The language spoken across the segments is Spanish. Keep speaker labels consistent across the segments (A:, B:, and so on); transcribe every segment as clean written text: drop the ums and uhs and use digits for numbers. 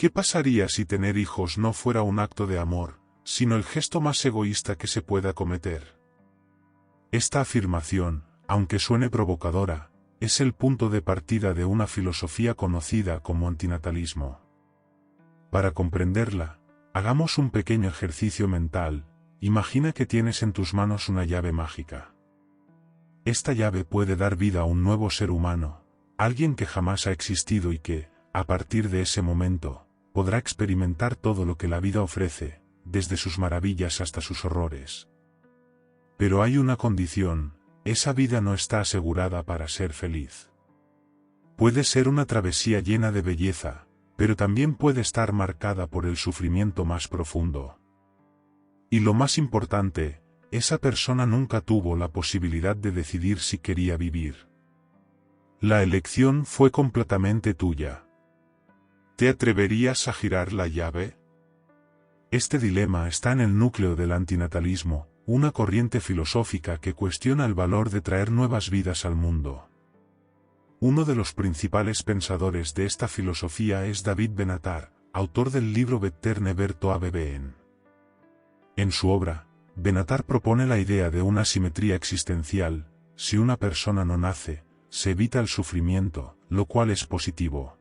A: ¿Qué pasaría si tener hijos no fuera un acto de amor, sino el gesto más egoísta que se pueda cometer? Esta afirmación, aunque suene provocadora, es el punto de partida de una filosofía conocida como antinatalismo. Para comprenderla, hagamos un pequeño ejercicio mental. Imagina que tienes en tus manos una llave mágica. Esta llave puede dar vida a un nuevo ser humano, alguien que jamás ha existido y que, a partir de ese momento, podrá experimentar todo lo que la vida ofrece, desde sus maravillas hasta sus horrores. Pero hay una condición: esa vida no está asegurada para ser feliz. Puede ser una travesía llena de belleza, pero también puede estar marcada por el sufrimiento más profundo. Y lo más importante, esa persona nunca tuvo la posibilidad de decidir si quería vivir. La elección fue completamente tuya. ¿Te atreverías a girar la llave? Este dilema está en el núcleo del antinatalismo, una corriente filosófica que cuestiona el valor de traer nuevas vidas al mundo. Uno de los principales pensadores de esta filosofía es David Benatar, autor del libro Better Never to Have Been. En su obra, Benatar propone la idea de una simetría existencial: si una persona no nace, se evita el sufrimiento, lo cual es positivo.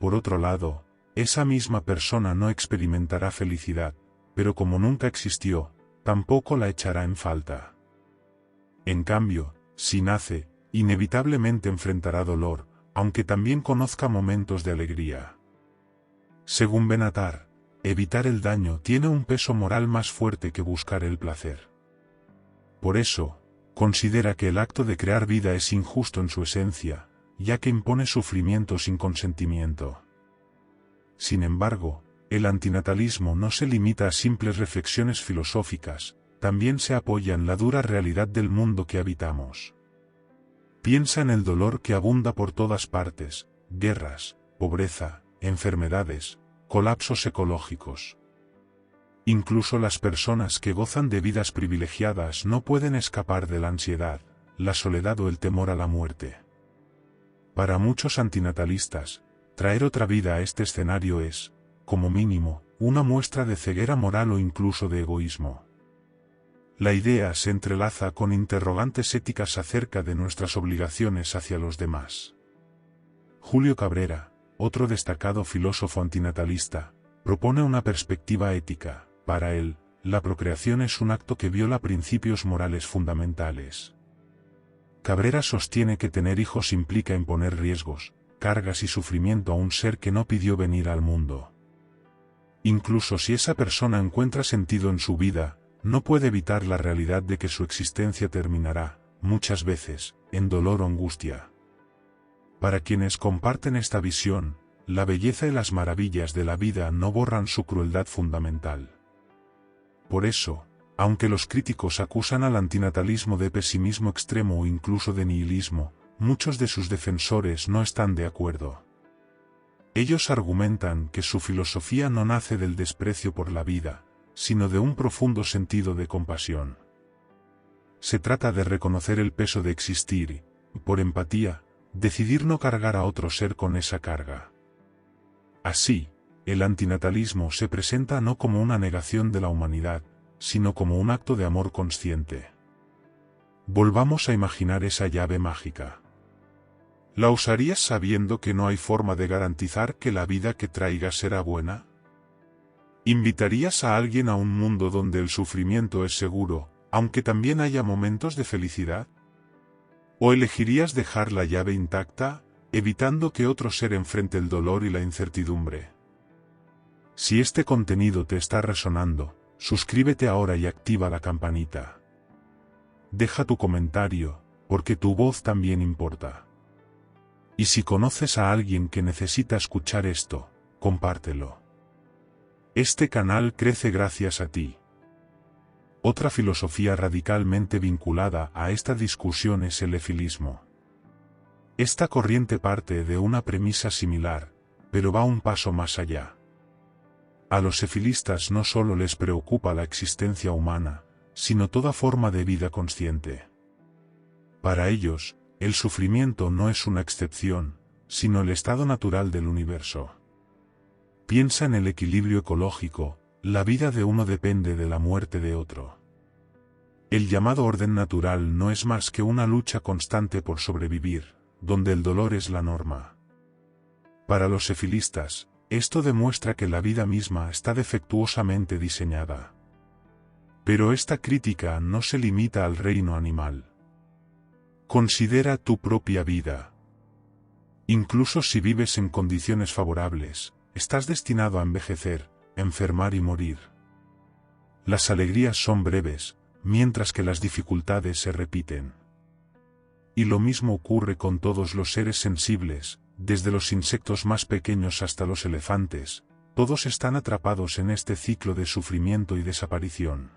A: Por otro lado, esa misma persona no experimentará felicidad, pero como nunca existió, tampoco la echará en falta. En cambio, si nace, inevitablemente enfrentará dolor, aunque también conozca momentos de alegría. Según Benatar, evitar el daño tiene un peso moral más fuerte que buscar el placer. Por eso, considera que el acto de crear vida es injusto en su esencia, ya que impone sufrimiento sin consentimiento. Sin embargo, el antinatalismo no se limita a simples reflexiones filosóficas, también se apoya en la dura realidad del mundo que habitamos. Piensa en el dolor que abunda por todas partes: guerras, pobreza, enfermedades, colapsos ecológicos. Incluso las personas que gozan de vidas privilegiadas no pueden escapar de la ansiedad, la soledad o el temor a la muerte. Para muchos antinatalistas, traer otra vida a este escenario es, como mínimo, una muestra de ceguera moral o incluso de egoísmo. La idea se entrelaza con interrogantes éticas acerca de nuestras obligaciones hacia los demás. Julio Cabrera, otro destacado filósofo antinatalista, propone una perspectiva ética. Para él, la procreación es un acto que viola principios morales fundamentales. Cabrera sostiene que tener hijos implica imponer riesgos, cargas y sufrimiento a un ser que no pidió venir al mundo. Incluso si esa persona encuentra sentido en su vida, no puede evitar la realidad de que su existencia terminará, muchas veces, en dolor o angustia. Para quienes comparten esta visión, la belleza y las maravillas de la vida no borran su crueldad fundamental. Por eso, aunque los críticos acusan al antinatalismo de pesimismo extremo o incluso de nihilismo, muchos de sus defensores no están de acuerdo. Ellos argumentan que su filosofía no nace del desprecio por la vida, sino de un profundo sentido de compasión. Se trata de reconocer el peso de existir y, por empatía, decidir no cargar a otro ser con esa carga. Así, el antinatalismo se presenta no como una negación de la humanidad, sino como un acto de amor consciente. Volvamos a imaginar esa llave mágica. ¿La usarías sabiendo que no hay forma de garantizar que la vida que traigas será buena? ¿Invitarías a alguien a un mundo donde el sufrimiento es seguro, aunque también haya momentos de felicidad? ¿O elegirías dejar la llave intacta, evitando que otro ser enfrente el dolor y la incertidumbre? Si este contenido te está resonando, suscríbete ahora y activa la campanita. Deja tu comentario, porque tu voz también importa. Y si conoces a alguien que necesita escuchar esto, compártelo. Este canal crece gracias a ti. Otra filosofía radicalmente vinculada a esta discusión es el efilismo. Esta corriente parte de una premisa similar, pero va un paso más allá. A los efilistas no solo les preocupa la existencia humana, sino toda forma de vida consciente. Para ellos, el sufrimiento no es una excepción, sino el estado natural del universo. Piensa en el equilibrio ecológico, la vida de uno depende de la muerte de otro. El llamado orden natural no es más que una lucha constante por sobrevivir, donde el dolor es la norma. Para los sefilistas, esto demuestra que la vida misma está defectuosamente diseñada. Pero esta crítica no se limita al reino animal. Considera tu propia vida. Incluso si vives en condiciones favorables, estás destinado a envejecer, enfermar y morir. Las alegrías son breves, mientras que las dificultades se repiten. Y lo mismo ocurre con todos los seres sensibles, desde los insectos más pequeños hasta los elefantes, todos están atrapados en este ciclo de sufrimiento y desaparición.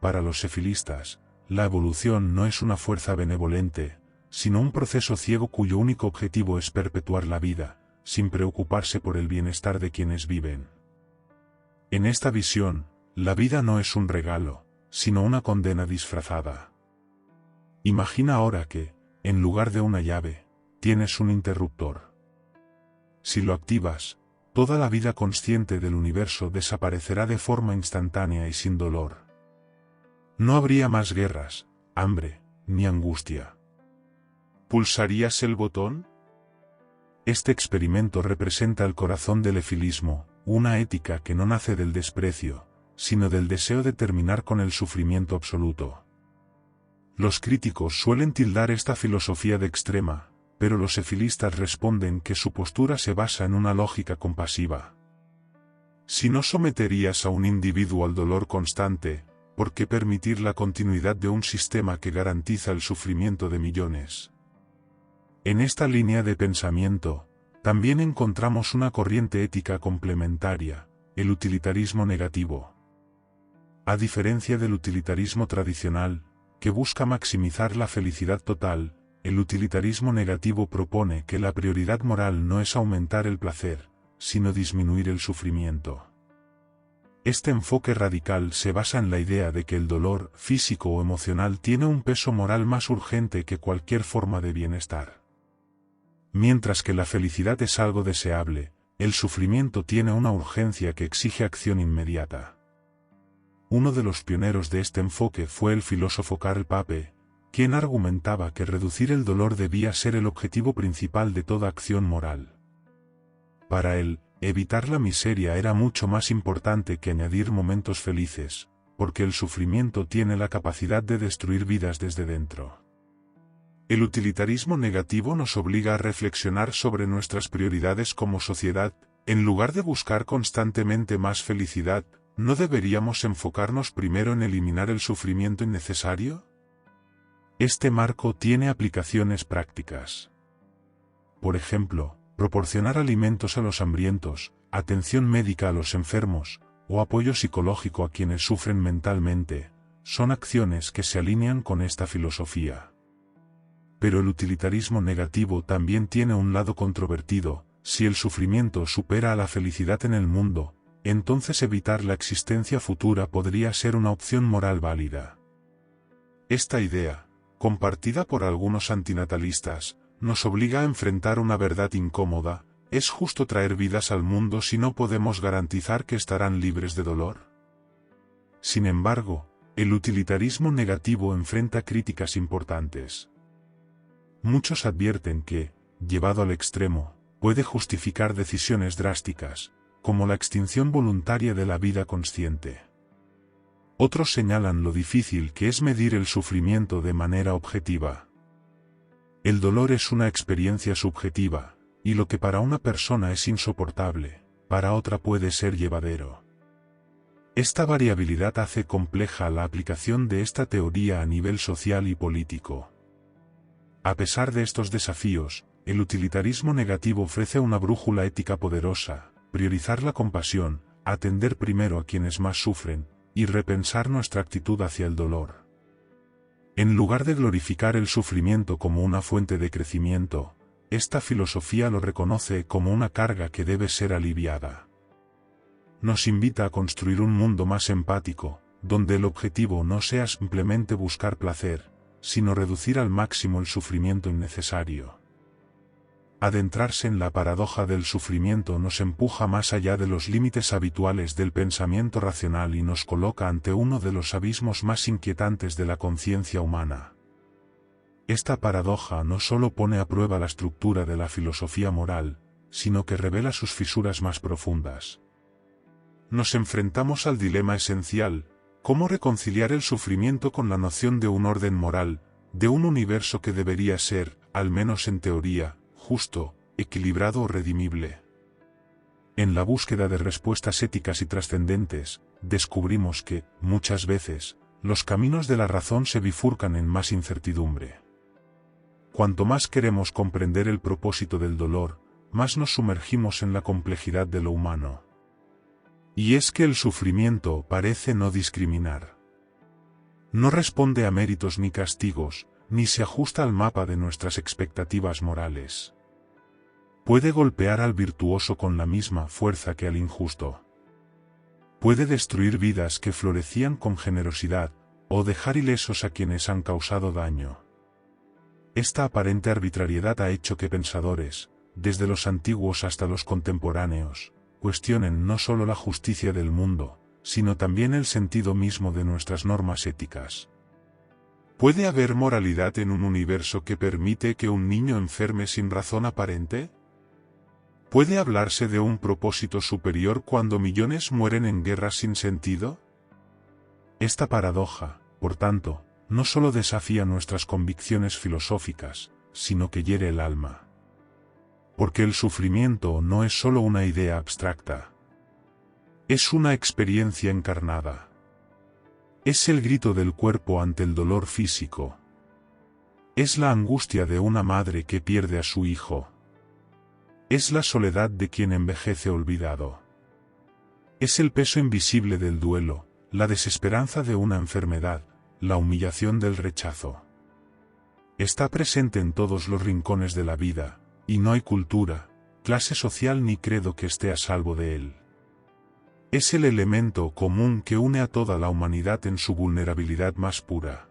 A: Para los sefilistas, la evolución no es una fuerza benevolente, sino un proceso ciego cuyo único objetivo es perpetuar la vida, sin preocuparse por el bienestar de quienes viven. En esta visión, la vida no es un regalo, sino una condena disfrazada. Imagina ahora que, en lugar de una llave, tienes un interruptor. Si lo activas, toda la vida consciente del universo desaparecerá de forma instantánea y sin dolor. No habría más guerras, hambre, ni angustia. ¿Pulsarías el botón? Este experimento representa el corazón del efilismo, una ética que no nace del desprecio, sino del deseo de terminar con el sufrimiento absoluto. Los críticos suelen tildar esta filosofía de extrema, pero los sefilistas responden que su postura se basa en una lógica compasiva. Si no someterías a un individuo al dolor constante, ¿por qué permitir la continuidad de un sistema que garantiza el sufrimiento de millones? En esta línea de pensamiento, también encontramos una corriente ética complementaria, el utilitarismo negativo. A diferencia del utilitarismo tradicional, que busca maximizar la felicidad total, el utilitarismo negativo propone que la prioridad moral no es aumentar el placer, sino disminuir el sufrimiento. Este enfoque radical se basa en la idea de que el dolor, físico o emocional, tiene un peso moral más urgente que cualquier forma de bienestar. Mientras que la felicidad es algo deseable, el sufrimiento tiene una urgencia que exige acción inmediata. Uno de los pioneros de este enfoque fue el filósofo Karl Popper, quien argumentaba que reducir el dolor debía ser el objetivo principal de toda acción moral. Para él, evitar la miseria era mucho más importante que añadir momentos felices, porque el sufrimiento tiene la capacidad de destruir vidas desde dentro. El utilitarismo negativo nos obliga a reflexionar sobre nuestras prioridades como sociedad. En lugar de buscar constantemente más felicidad, ¿no deberíamos enfocarnos primero en eliminar el sufrimiento innecesario? Este marco tiene aplicaciones prácticas. Por ejemplo, proporcionar alimentos a los hambrientos, atención médica a los enfermos, o apoyo psicológico a quienes sufren mentalmente, son acciones que se alinean con esta filosofía. Pero el utilitarismo negativo también tiene un lado controvertido. Si el sufrimiento supera a la felicidad en el mundo, entonces evitar la existencia futura podría ser una opción moral válida. Esta idea, compartida por algunos antinatalistas, nos obliga a enfrentar una verdad incómoda: ¿es justo traer vidas al mundo si no podemos garantizar que estarán libres de dolor? Sin embargo, el utilitarismo negativo enfrenta críticas importantes. Muchos advierten que, llevado al extremo, puede justificar decisiones drásticas, como la extinción voluntaria de la vida consciente. Otros señalan lo difícil que es medir el sufrimiento de manera objetiva. El dolor es una experiencia subjetiva, y lo que para una persona es insoportable, para otra puede ser llevadero. Esta variabilidad hace compleja la aplicación de esta teoría a nivel social y político. A pesar de estos desafíos, el utilitarismo negativo ofrece una brújula ética poderosa: priorizar la compasión, atender primero a quienes más sufren, y repensar nuestra actitud hacia el dolor. En lugar de glorificar el sufrimiento como una fuente de crecimiento, esta filosofía lo reconoce como una carga que debe ser aliviada. Nos invita a construir un mundo más empático, donde el objetivo no sea simplemente buscar placer, sino reducir al máximo el sufrimiento innecesario. Adentrarse en la paradoja del sufrimiento nos empuja más allá de los límites habituales del pensamiento racional y nos coloca ante uno de los abismos más inquietantes de la conciencia humana. Esta paradoja no solo pone a prueba la estructura de la filosofía moral, sino que revela sus fisuras más profundas. Nos enfrentamos al dilema esencial: ¿cómo reconciliar el sufrimiento con la noción de un orden moral, de un universo que debería ser, al menos en teoría, justo, equilibrado o redimible? En la búsqueda de respuestas éticas y trascendentes, descubrimos que, muchas veces, los caminos de la razón se bifurcan en más incertidumbre. Cuanto más queremos comprender el propósito del dolor, más nos sumergimos en la complejidad de lo humano. Y es que el sufrimiento parece no discriminar. No responde a méritos ni castigos, ni se ajusta al mapa de nuestras expectativas morales. Puede golpear al virtuoso con la misma fuerza que al injusto. Puede destruir vidas que florecían con generosidad, o dejar ilesos a quienes han causado daño. Esta aparente arbitrariedad ha hecho que pensadores, desde los antiguos hasta los contemporáneos, cuestionen no solo la justicia del mundo, sino también el sentido mismo de nuestras normas éticas. ¿Puede haber moralidad en un universo que permite que un niño enferme sin razón aparente? ¿Puede hablarse de un propósito superior cuando millones mueren en guerras sin sentido? Esta paradoja, por tanto, no solo desafía nuestras convicciones filosóficas, sino que hiere el alma. Porque el sufrimiento no es solo una idea abstracta. Es una experiencia encarnada. Es el grito del cuerpo ante el dolor físico. Es la angustia de una madre que pierde a su hijo. Es la soledad de quien envejece olvidado. Es el peso invisible del duelo, la desesperanza de una enfermedad, la humillación del rechazo. Está presente en todos los rincones de la vida, y no hay cultura, clase social ni credo que esté a salvo de él. Es el elemento común que une a toda la humanidad en su vulnerabilidad más pura.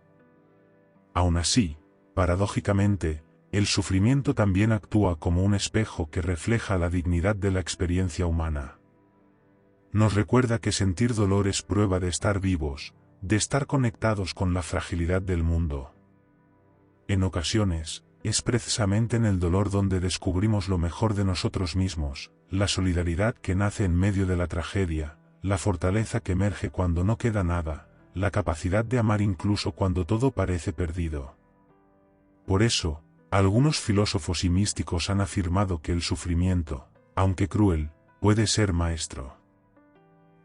A: Aún así, paradójicamente, el sufrimiento también actúa como un espejo que refleja la dignidad de la experiencia humana. Nos recuerda que sentir dolor es prueba de estar vivos, de estar conectados con la fragilidad del mundo. En ocasiones, es precisamente en el dolor donde descubrimos lo mejor de nosotros mismos, la solidaridad que nace en medio de la tragedia, la fortaleza que emerge cuando no queda nada, la capacidad de amar incluso cuando todo parece perdido. Por eso, algunos filósofos y místicos han afirmado que el sufrimiento, aunque cruel, puede ser maestro.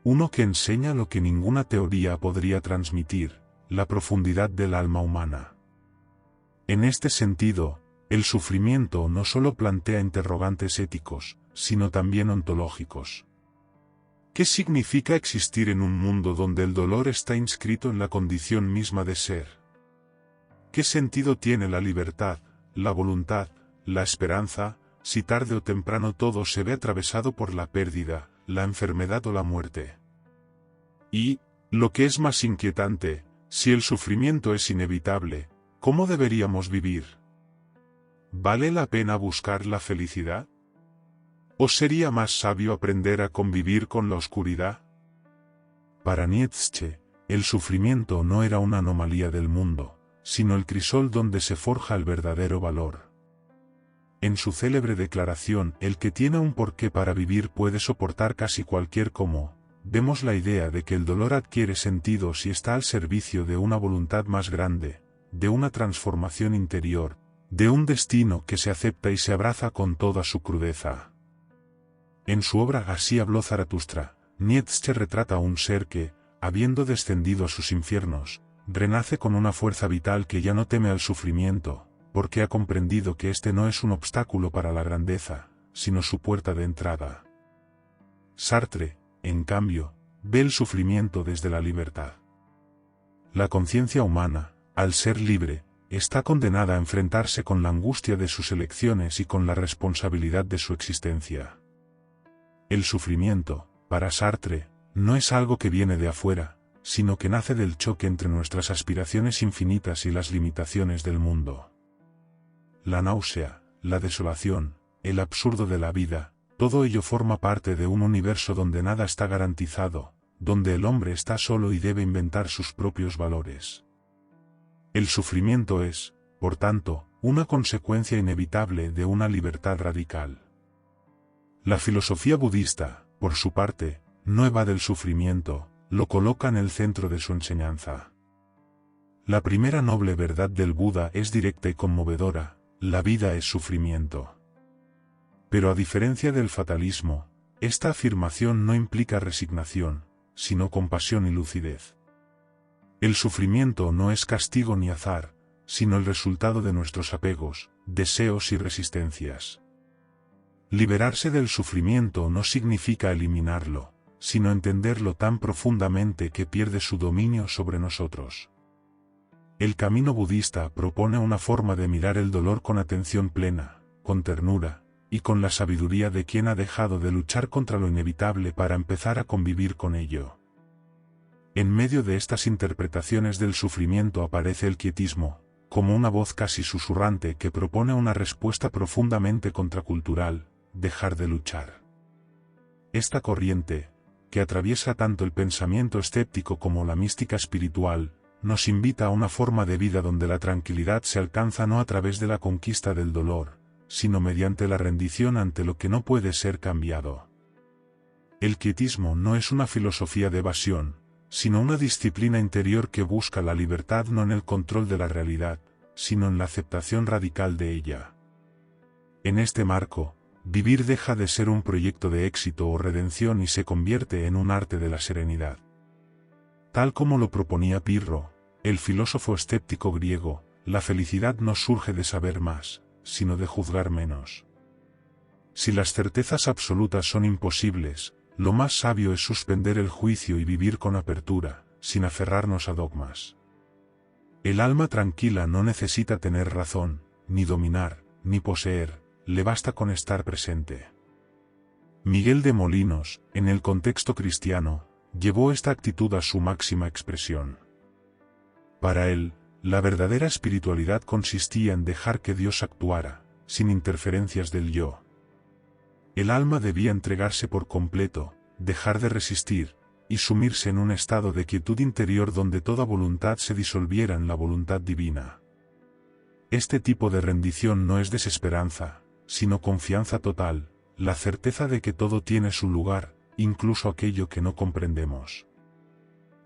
A: Uno que enseña lo que ninguna teoría podría transmitir, la profundidad del alma humana. En este sentido, el sufrimiento no solo plantea interrogantes éticos, sino también ontológicos. ¿Qué significa existir en un mundo donde el dolor está inscrito en la condición misma de ser? ¿Qué sentido tiene la libertad, la voluntad, la esperanza, si tarde o temprano todo se ve atravesado por la pérdida, la enfermedad o la muerte? Y, lo que es más inquietante, si el sufrimiento es inevitable, ¿cómo deberíamos vivir? ¿Vale la pena buscar la felicidad? ¿O sería más sabio aprender a convivir con la oscuridad? Para Nietzsche, el sufrimiento no era una anomalía del mundo, sino el crisol donde se forja el verdadero valor. En su célebre declaración, el que tiene un porqué para vivir puede soportar casi cualquier cómo, vemos la idea de que el dolor adquiere sentido si está al servicio de una voluntad más grande, de una transformación interior, de un destino que se acepta y se abraza con toda su crudeza. En su obra Así habló Zaratustra, Nietzsche retrata a un ser que, habiendo descendido a sus infiernos, renace con una fuerza vital que ya no teme al sufrimiento, porque ha comprendido que este no es un obstáculo para la grandeza, sino su puerta de entrada. Sartre, en cambio, ve el sufrimiento desde la libertad. La conciencia humana, al ser libre, está condenada a enfrentarse con la angustia de sus elecciones y con la responsabilidad de su existencia. El sufrimiento, para Sartre, no es algo que viene de afuera, sino que nace del choque entre nuestras aspiraciones infinitas y las limitaciones del mundo. La náusea, la desolación, el absurdo de la vida, todo ello forma parte de un universo donde nada está garantizado, donde el hombre está solo y debe inventar sus propios valores. El sufrimiento es, por tanto, una consecuencia inevitable de una libertad radical. La filosofía budista, por su parte, no evade el sufrimiento, lo coloca en el centro de su enseñanza. La primera noble verdad del Buda es directa y conmovedora: la vida es sufrimiento. Pero a diferencia del fatalismo, esta afirmación no implica resignación, sino compasión y lucidez. El sufrimiento no es castigo ni azar, sino el resultado de nuestros apegos, deseos y resistencias. Liberarse del sufrimiento no significa eliminarlo, sino entenderlo tan profundamente que pierde su dominio sobre nosotros. El camino budista propone una forma de mirar el dolor con atención plena, con ternura, y con la sabiduría de quien ha dejado de luchar contra lo inevitable para empezar a convivir con ello. En medio de estas interpretaciones del sufrimiento aparece el quietismo, como una voz casi susurrante que propone una respuesta profundamente contracultural: dejar de luchar. Esta corriente, que atraviesa tanto el pensamiento escéptico como la mística espiritual, nos invita a una forma de vida donde la tranquilidad se alcanza no a través de la conquista del dolor, sino mediante la rendición ante lo que no puede ser cambiado. El quietismo no es una filosofía de evasión, sino una disciplina interior que busca la libertad no en el control de la realidad, sino en la aceptación radical de ella. En este marco, vivir deja de ser un proyecto de éxito o redención y se convierte en un arte de la serenidad. Tal como lo proponía Pirro, el filósofo escéptico griego, la felicidad no surge de saber más, sino de juzgar menos. Si las certezas absolutas son imposibles, lo más sabio es suspender el juicio y vivir con apertura, sin aferrarnos a dogmas. El alma tranquila no necesita tener razón, ni dominar, ni poseer, le basta con estar presente. Miguel de Molinos, en el contexto cristiano, llevó esta actitud a su máxima expresión. Para él, la verdadera espiritualidad consistía en dejar que Dios actuara, sin interferencias del yo. El alma debía entregarse por completo, dejar de resistir, y sumirse en un estado de quietud interior donde toda voluntad se disolviera en la voluntad divina. Este tipo de rendición no es desesperanza, sino confianza total, la certeza de que todo tiene su lugar, incluso aquello que no comprendemos.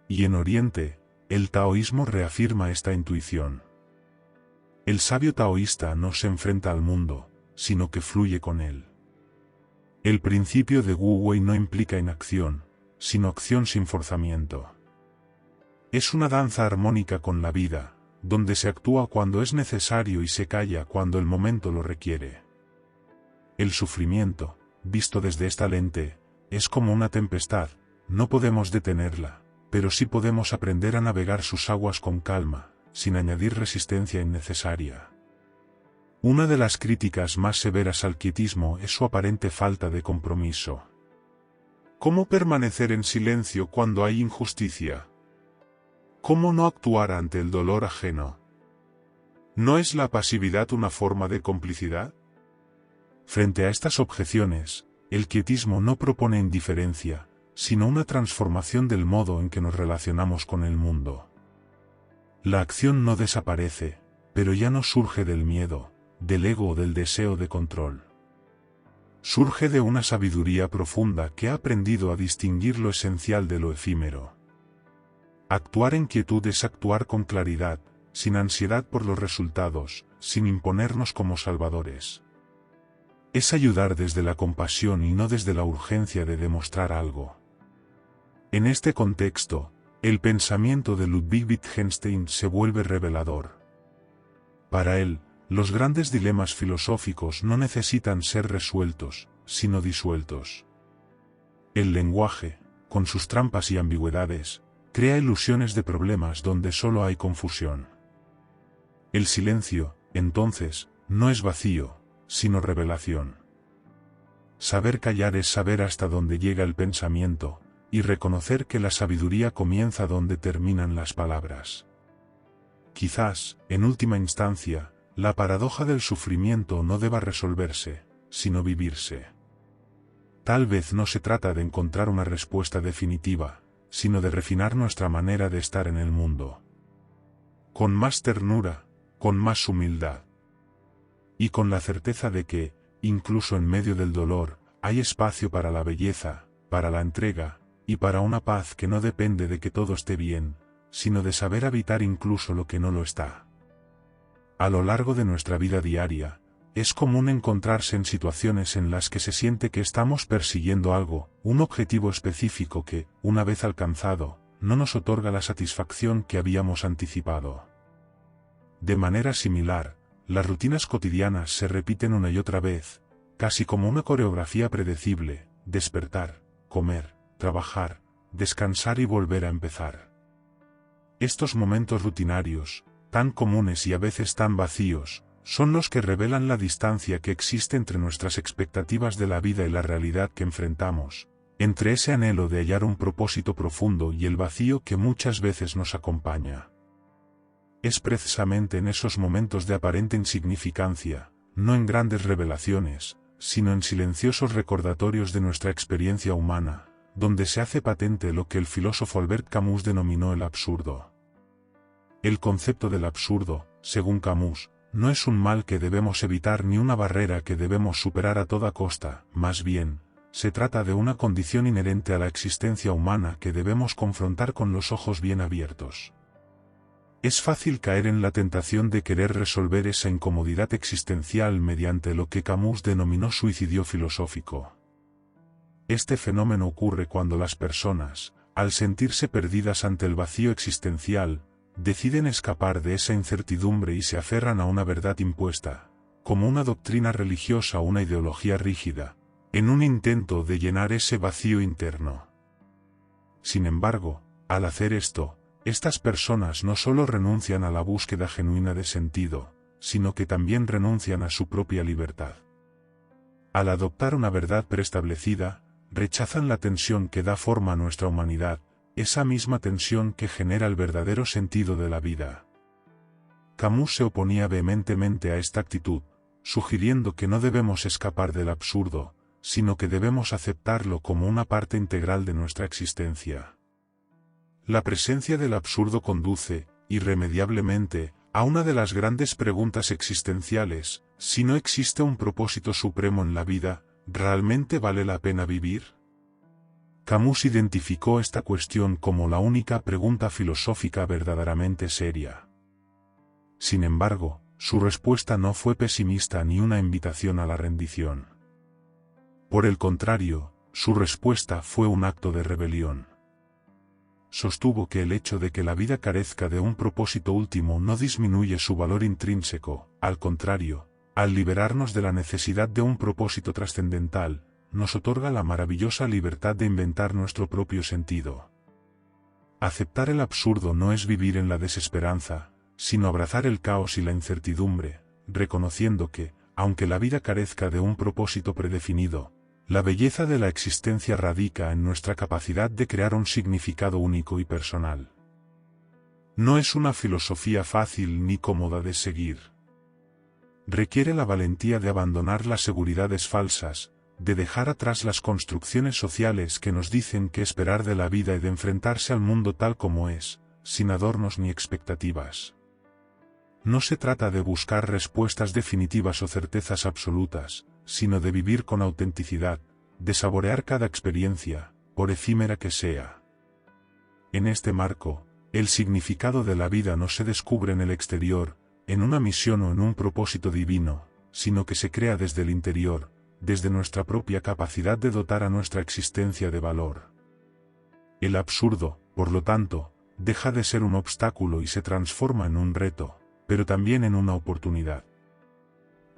A: Y en Oriente, el taoísmo reafirma esta intuición. El sabio taoísta no se enfrenta al mundo, sino que fluye con él. El principio de Wu Wei no implica inacción, sino acción sin forzamiento. Es una danza armónica con la vida, donde se actúa cuando es necesario y se calla cuando el momento lo requiere. El sufrimiento, visto desde esta lente, es como una tempestad, no podemos detenerla, pero sí podemos aprender a navegar sus aguas con calma, sin añadir resistencia innecesaria. Una de las críticas más severas al quietismo es su aparente falta de compromiso. ¿Cómo permanecer en silencio cuando hay injusticia? ¿Cómo no actuar ante el dolor ajeno? ¿No es la pasividad una forma de complicidad? Frente a estas objeciones, el quietismo no propone indiferencia, sino una transformación del modo en que nos relacionamos con el mundo. La acción no desaparece, pero ya no surge del miedo, del ego o del deseo de control. Surge de una sabiduría profunda que ha aprendido a distinguir lo esencial de lo efímero. Actuar en quietud es actuar con claridad, sin ansiedad por los resultados, sin imponernos como salvadores. Es ayudar desde la compasión y no desde la urgencia de demostrar algo. En este contexto, el pensamiento de Ludwig Wittgenstein se vuelve revelador. Para él, los grandes dilemas filosóficos no necesitan ser resueltos, sino disueltos. El lenguaje, con sus trampas y ambigüedades, crea ilusiones de problemas donde solo hay confusión. El silencio, entonces, no es vacío, sino revelación. Saber callar es saber hasta dónde llega el pensamiento, y reconocer que la sabiduría comienza donde terminan las palabras. Quizás, en última instancia, la paradoja del sufrimiento no deba resolverse, sino vivirse. Tal vez no se trata de encontrar una respuesta definitiva, sino de refinar nuestra manera de estar en el mundo. Con más ternura, con más humildad. Y con la certeza de que, incluso en medio del dolor, hay espacio para la belleza, para la entrega, y para una paz que no depende de que todo esté bien, sino de saber habitar incluso lo que no lo está. A lo largo de nuestra vida diaria, es común encontrarse en situaciones en las que se siente que estamos persiguiendo algo, un objetivo específico que, una vez alcanzado, no nos otorga la satisfacción que habíamos anticipado. De manera similar, las rutinas cotidianas se repiten una y otra vez, casi como una coreografía predecible: despertar, comer, trabajar, descansar y volver a empezar. Estos momentos rutinarios, tan comunes y a veces tan vacíos, son los que revelan la distancia que existe entre nuestras expectativas de la vida y la realidad que enfrentamos, entre ese anhelo de hallar un propósito profundo y el vacío que muchas veces nos acompaña. Es precisamente en esos momentos de aparente insignificancia, no en grandes revelaciones, sino en silenciosos recordatorios de nuestra experiencia humana, donde se hace patente lo que el filósofo Albert Camus denominó el absurdo. El concepto del absurdo, según Camus, no es un mal que debemos evitar ni una barrera que debemos superar a toda costa, más bien, se trata de una condición inherente a la existencia humana que debemos confrontar con los ojos bien abiertos. Es fácil caer en la tentación de querer resolver esa incomodidad existencial mediante lo que Camus denominó suicidio filosófico. Este fenómeno ocurre cuando las personas, al sentirse perdidas ante el vacío existencial, deciden escapar de esa incertidumbre y se aferran a una verdad impuesta, como una doctrina religiosa o una ideología rígida, en un intento de llenar ese vacío interno. Sin embargo, al hacer esto, estas personas no solo renuncian a la búsqueda genuina de sentido, sino que también renuncian a su propia libertad. Al adoptar una verdad preestablecida, rechazan la tensión que da forma a nuestra humanidad, esa misma tensión que genera el verdadero sentido de la vida. Camus se oponía vehementemente a esta actitud, sugiriendo que no debemos escapar del absurdo, sino que debemos aceptarlo como una parte integral de nuestra existencia. La presencia del absurdo conduce, irremediablemente, a una de las grandes preguntas existenciales: si no existe un propósito supremo en la vida, ¿realmente vale la pena vivir? Camus identificó esta cuestión como la única pregunta filosófica verdaderamente seria. Sin embargo, su respuesta no fue pesimista ni una invitación a la rendición. Por el contrario, su respuesta fue un acto de rebelión. Sostuvo que el hecho de que la vida carezca de un propósito último no disminuye su valor intrínseco; al contrario, al liberarnos de la necesidad de un propósito trascendental, nos otorga la maravillosa libertad de inventar nuestro propio sentido. Aceptar el absurdo no es vivir en la desesperanza, sino abrazar el caos y la incertidumbre, reconociendo que, aunque la vida carezca de un propósito predefinido, la belleza de la existencia radica en nuestra capacidad de crear un significado único y personal. No es una filosofía fácil ni cómoda de seguir. Requiere la valentía de abandonar las seguridades falsas, de dejar atrás las construcciones sociales que nos dicen qué esperar de la vida y de enfrentarse al mundo tal como es, sin adornos ni expectativas. No se trata de buscar respuestas definitivas o certezas absolutas, sino de vivir con autenticidad, de saborear cada experiencia, por efímera que sea. En este marco, el significado de la vida no se descubre en el exterior, en una misión o en un propósito divino, sino que se crea desde el interior, desde nuestra propia capacidad de dotar a nuestra existencia de valor. El absurdo, por lo tanto, deja de ser un obstáculo y se transforma en un reto, pero también en una oportunidad.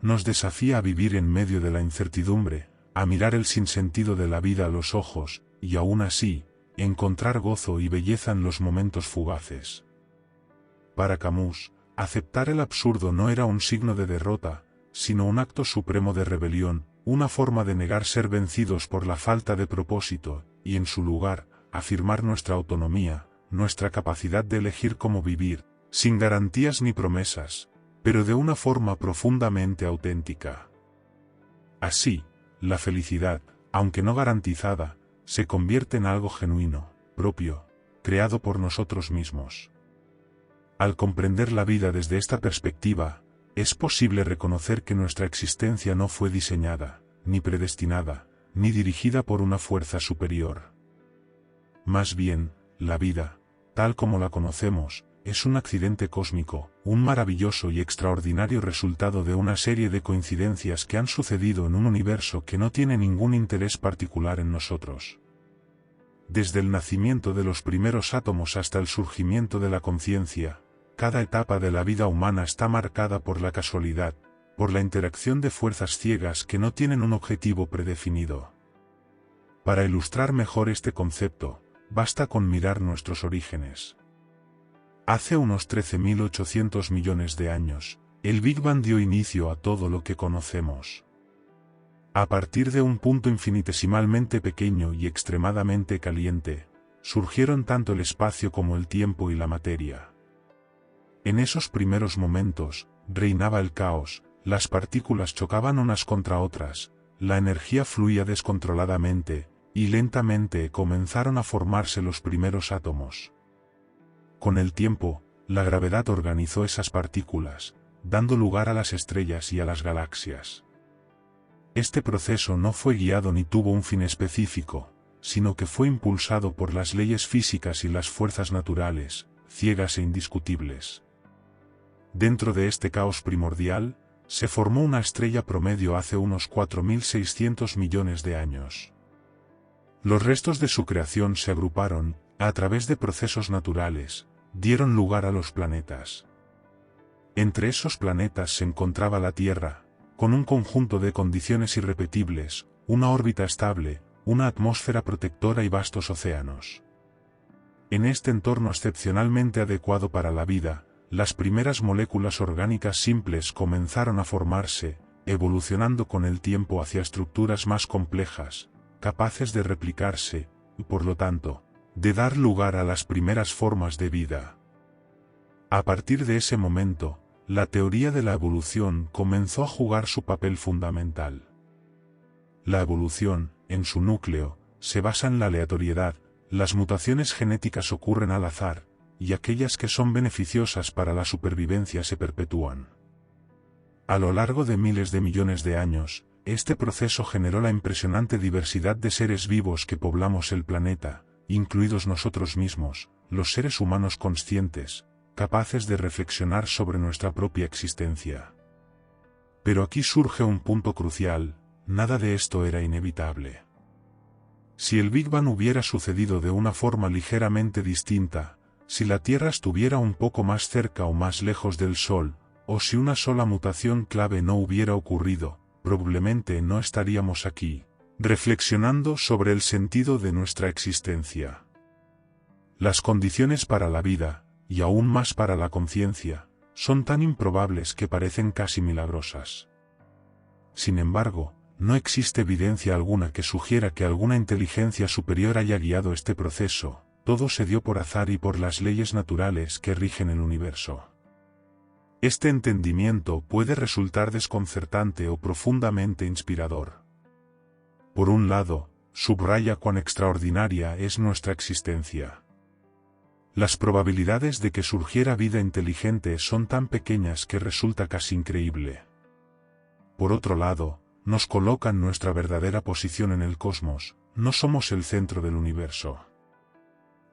A: Nos desafía a vivir en medio de la incertidumbre, a mirar el sinsentido de la vida a los ojos, y aún así, encontrar gozo y belleza en los momentos fugaces. Para Camus, aceptar el absurdo no era un signo de derrota, sino un acto supremo de rebelión, una forma de negar ser vencidos por la falta de propósito, y en su lugar, afirmar nuestra autonomía, nuestra capacidad de elegir cómo vivir, sin garantías ni promesas, pero de una forma profundamente auténtica. Así, la felicidad, aunque no garantizada, se convierte en algo genuino, propio, creado por nosotros mismos. Al comprender la vida desde esta perspectiva, es posible reconocer que nuestra existencia no fue diseñada, ni predestinada, ni dirigida por una fuerza superior. Más bien, la vida, tal como la conocemos, es un accidente cósmico, un maravilloso y extraordinario resultado de una serie de coincidencias que han sucedido en un universo que no tiene ningún interés particular en nosotros. Desde el nacimiento de los primeros átomos hasta el surgimiento de la conciencia, cada etapa de la vida humana está marcada por la casualidad, por la interacción de fuerzas ciegas que no tienen un objetivo predefinido. Para ilustrar mejor este concepto, basta con mirar nuestros orígenes. Hace unos 13.800 millones de años, el Big Bang dio inicio a todo lo que conocemos. A partir de un punto infinitesimalmente pequeño y extremadamente caliente, surgieron tanto el espacio como el tiempo y la materia. En esos primeros momentos, reinaba el caos, las partículas chocaban unas contra otras, la energía fluía descontroladamente, y lentamente comenzaron a formarse los primeros átomos. Con el tiempo, la gravedad organizó esas partículas, dando lugar a las estrellas y a las galaxias. Este proceso no fue guiado ni tuvo un fin específico, sino que fue impulsado por las leyes físicas y las fuerzas naturales, ciegas e indiscutibles. Dentro de este caos primordial, se formó una estrella promedio hace unos 4.600 millones de años. Los restos de su creación se agruparon, a través de procesos naturales, dieron lugar a los planetas. Entre esos planetas se encontraba la Tierra, con un conjunto de condiciones irrepetibles, una órbita estable, una atmósfera protectora y vastos océanos. En este entorno excepcionalmente adecuado para la vida, las primeras moléculas orgánicas simples comenzaron a formarse, evolucionando con el tiempo hacia estructuras más complejas, capaces de replicarse, y por lo tanto, de dar lugar a las primeras formas de vida. A partir de ese momento, la teoría de la evolución comenzó a jugar su papel fundamental. La evolución, en su núcleo, se basa en la aleatoriedad, las mutaciones genéticas ocurren al azar, y aquellas que son beneficiosas para la supervivencia se perpetúan. A lo largo de miles de millones de años, este proceso generó la impresionante diversidad de seres vivos que poblamos el planeta, incluidos nosotros mismos, los seres humanos conscientes, capaces de reflexionar sobre nuestra propia existencia. Pero aquí surge un punto crucial: nada de esto era inevitable. Si el Big Bang hubiera sucedido de una forma ligeramente distinta, si la Tierra estuviera un poco más cerca o más lejos del Sol, o si una sola mutación clave no hubiera ocurrido, probablemente no estaríamos aquí, reflexionando sobre el sentido de nuestra existencia. Las condiciones para la vida, y aún más para la conciencia, son tan improbables que parecen casi milagrosas. Sin embargo, no existe evidencia alguna que sugiera que alguna inteligencia superior haya guiado este proceso, todo se dio por azar y por las leyes naturales que rigen el universo. Este entendimiento puede resultar desconcertante o profundamente inspirador. Por un lado, subraya cuán extraordinaria es nuestra existencia. Las probabilidades de que surgiera vida inteligente son tan pequeñas que resulta casi increíble. Por otro lado, nos coloca en nuestra verdadera posición en el cosmos, no somos el centro del universo.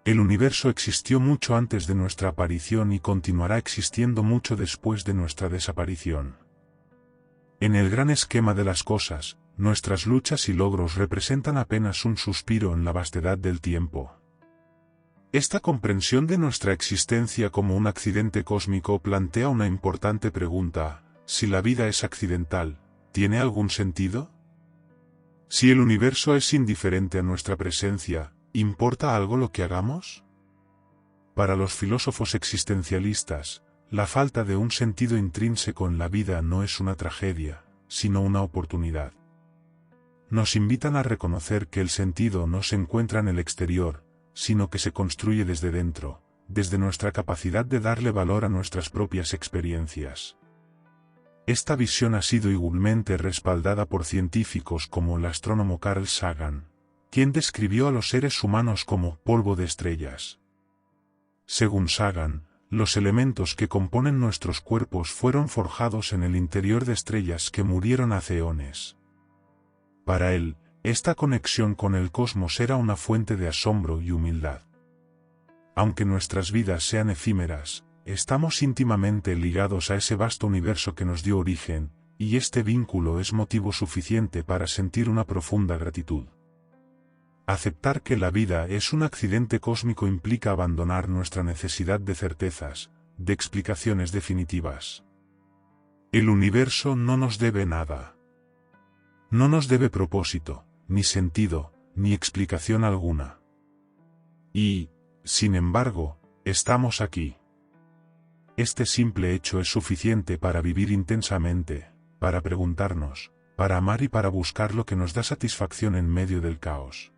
A: El universo existió mucho antes de nuestra aparición y continuará existiendo mucho después de nuestra desaparición. En el gran esquema de las cosas, nuestras luchas y logros representan apenas un suspiro en la vastedad del tiempo. Esta comprensión de nuestra existencia como un accidente cósmico plantea una importante pregunta: si la vida es accidental, ¿tiene algún sentido? Si el universo es indiferente a nuestra presencia, ¿importa algo lo que hagamos? Para los filósofos existencialistas, la falta de un sentido intrínseco en la vida no es una tragedia, sino una oportunidad. Nos invitan a reconocer que el sentido no se encuentra en el exterior, sino que se construye desde dentro, desde nuestra capacidad de darle valor a nuestras propias experiencias. Esta visión ha sido igualmente respaldada por científicos como el astrónomo Carl Sagan, quien describió a los seres humanos como polvo de estrellas. Según Sagan, los elementos que componen nuestros cuerpos fueron forjados en el interior de estrellas que murieron hace eones. Para él, esta conexión con el cosmos era una fuente de asombro y humildad. Aunque nuestras vidas sean efímeras, estamos íntimamente ligados a ese vasto universo que nos dio origen, y este vínculo es motivo suficiente para sentir una profunda gratitud. Aceptar que la vida es un accidente cósmico implica abandonar nuestra necesidad de certezas, de explicaciones definitivas. El universo no nos debe nada. No nos debe propósito, ni sentido, ni explicación alguna. Y, sin embargo, estamos aquí. Este simple hecho es suficiente para vivir intensamente, para preguntarnos, para amar y para buscar lo que nos da satisfacción en medio del caos.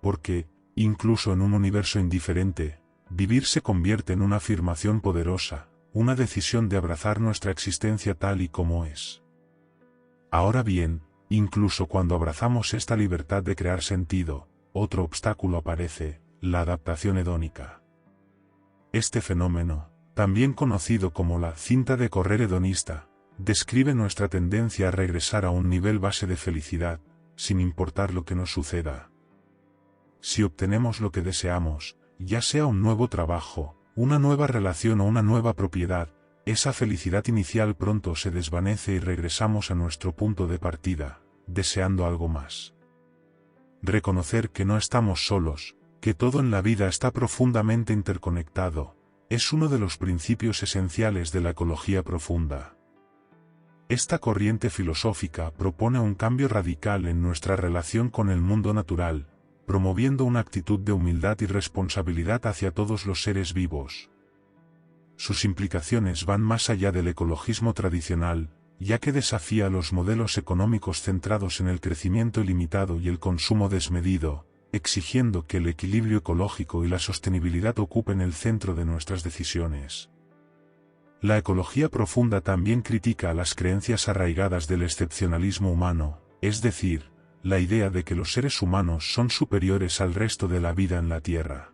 A: Porque, incluso en un universo indiferente, vivir se convierte en una afirmación poderosa, una decisión de abrazar nuestra existencia tal y como es. Ahora bien, incluso cuando abrazamos esta libertad de crear sentido, otro obstáculo aparece, la adaptación hedónica. Este fenómeno, también conocido como la cinta de correr hedonista, describe nuestra tendencia a regresar a un nivel base de felicidad, sin importar lo que nos suceda. Si obtenemos lo que deseamos, ya sea un nuevo trabajo, una nueva relación o una nueva propiedad, esa felicidad inicial pronto se desvanece y regresamos a nuestro punto de partida, deseando algo más. Reconocer que no estamos solos, que todo en la vida está profundamente interconectado, es uno de los principios esenciales de la ecología profunda. Esta corriente filosófica propone un cambio radical en nuestra relación con el mundo natural, promoviendo una actitud de humildad y responsabilidad hacia todos los seres vivos. Sus implicaciones van más allá del ecologismo tradicional, ya que desafía los modelos económicos centrados en el crecimiento ilimitado y el consumo desmedido, exigiendo que el equilibrio ecológico y la sostenibilidad ocupen el centro de nuestras decisiones. La ecología profunda también critica las creencias arraigadas del excepcionalismo humano, es decir, la idea de que los seres humanos son superiores al resto de la vida en la Tierra.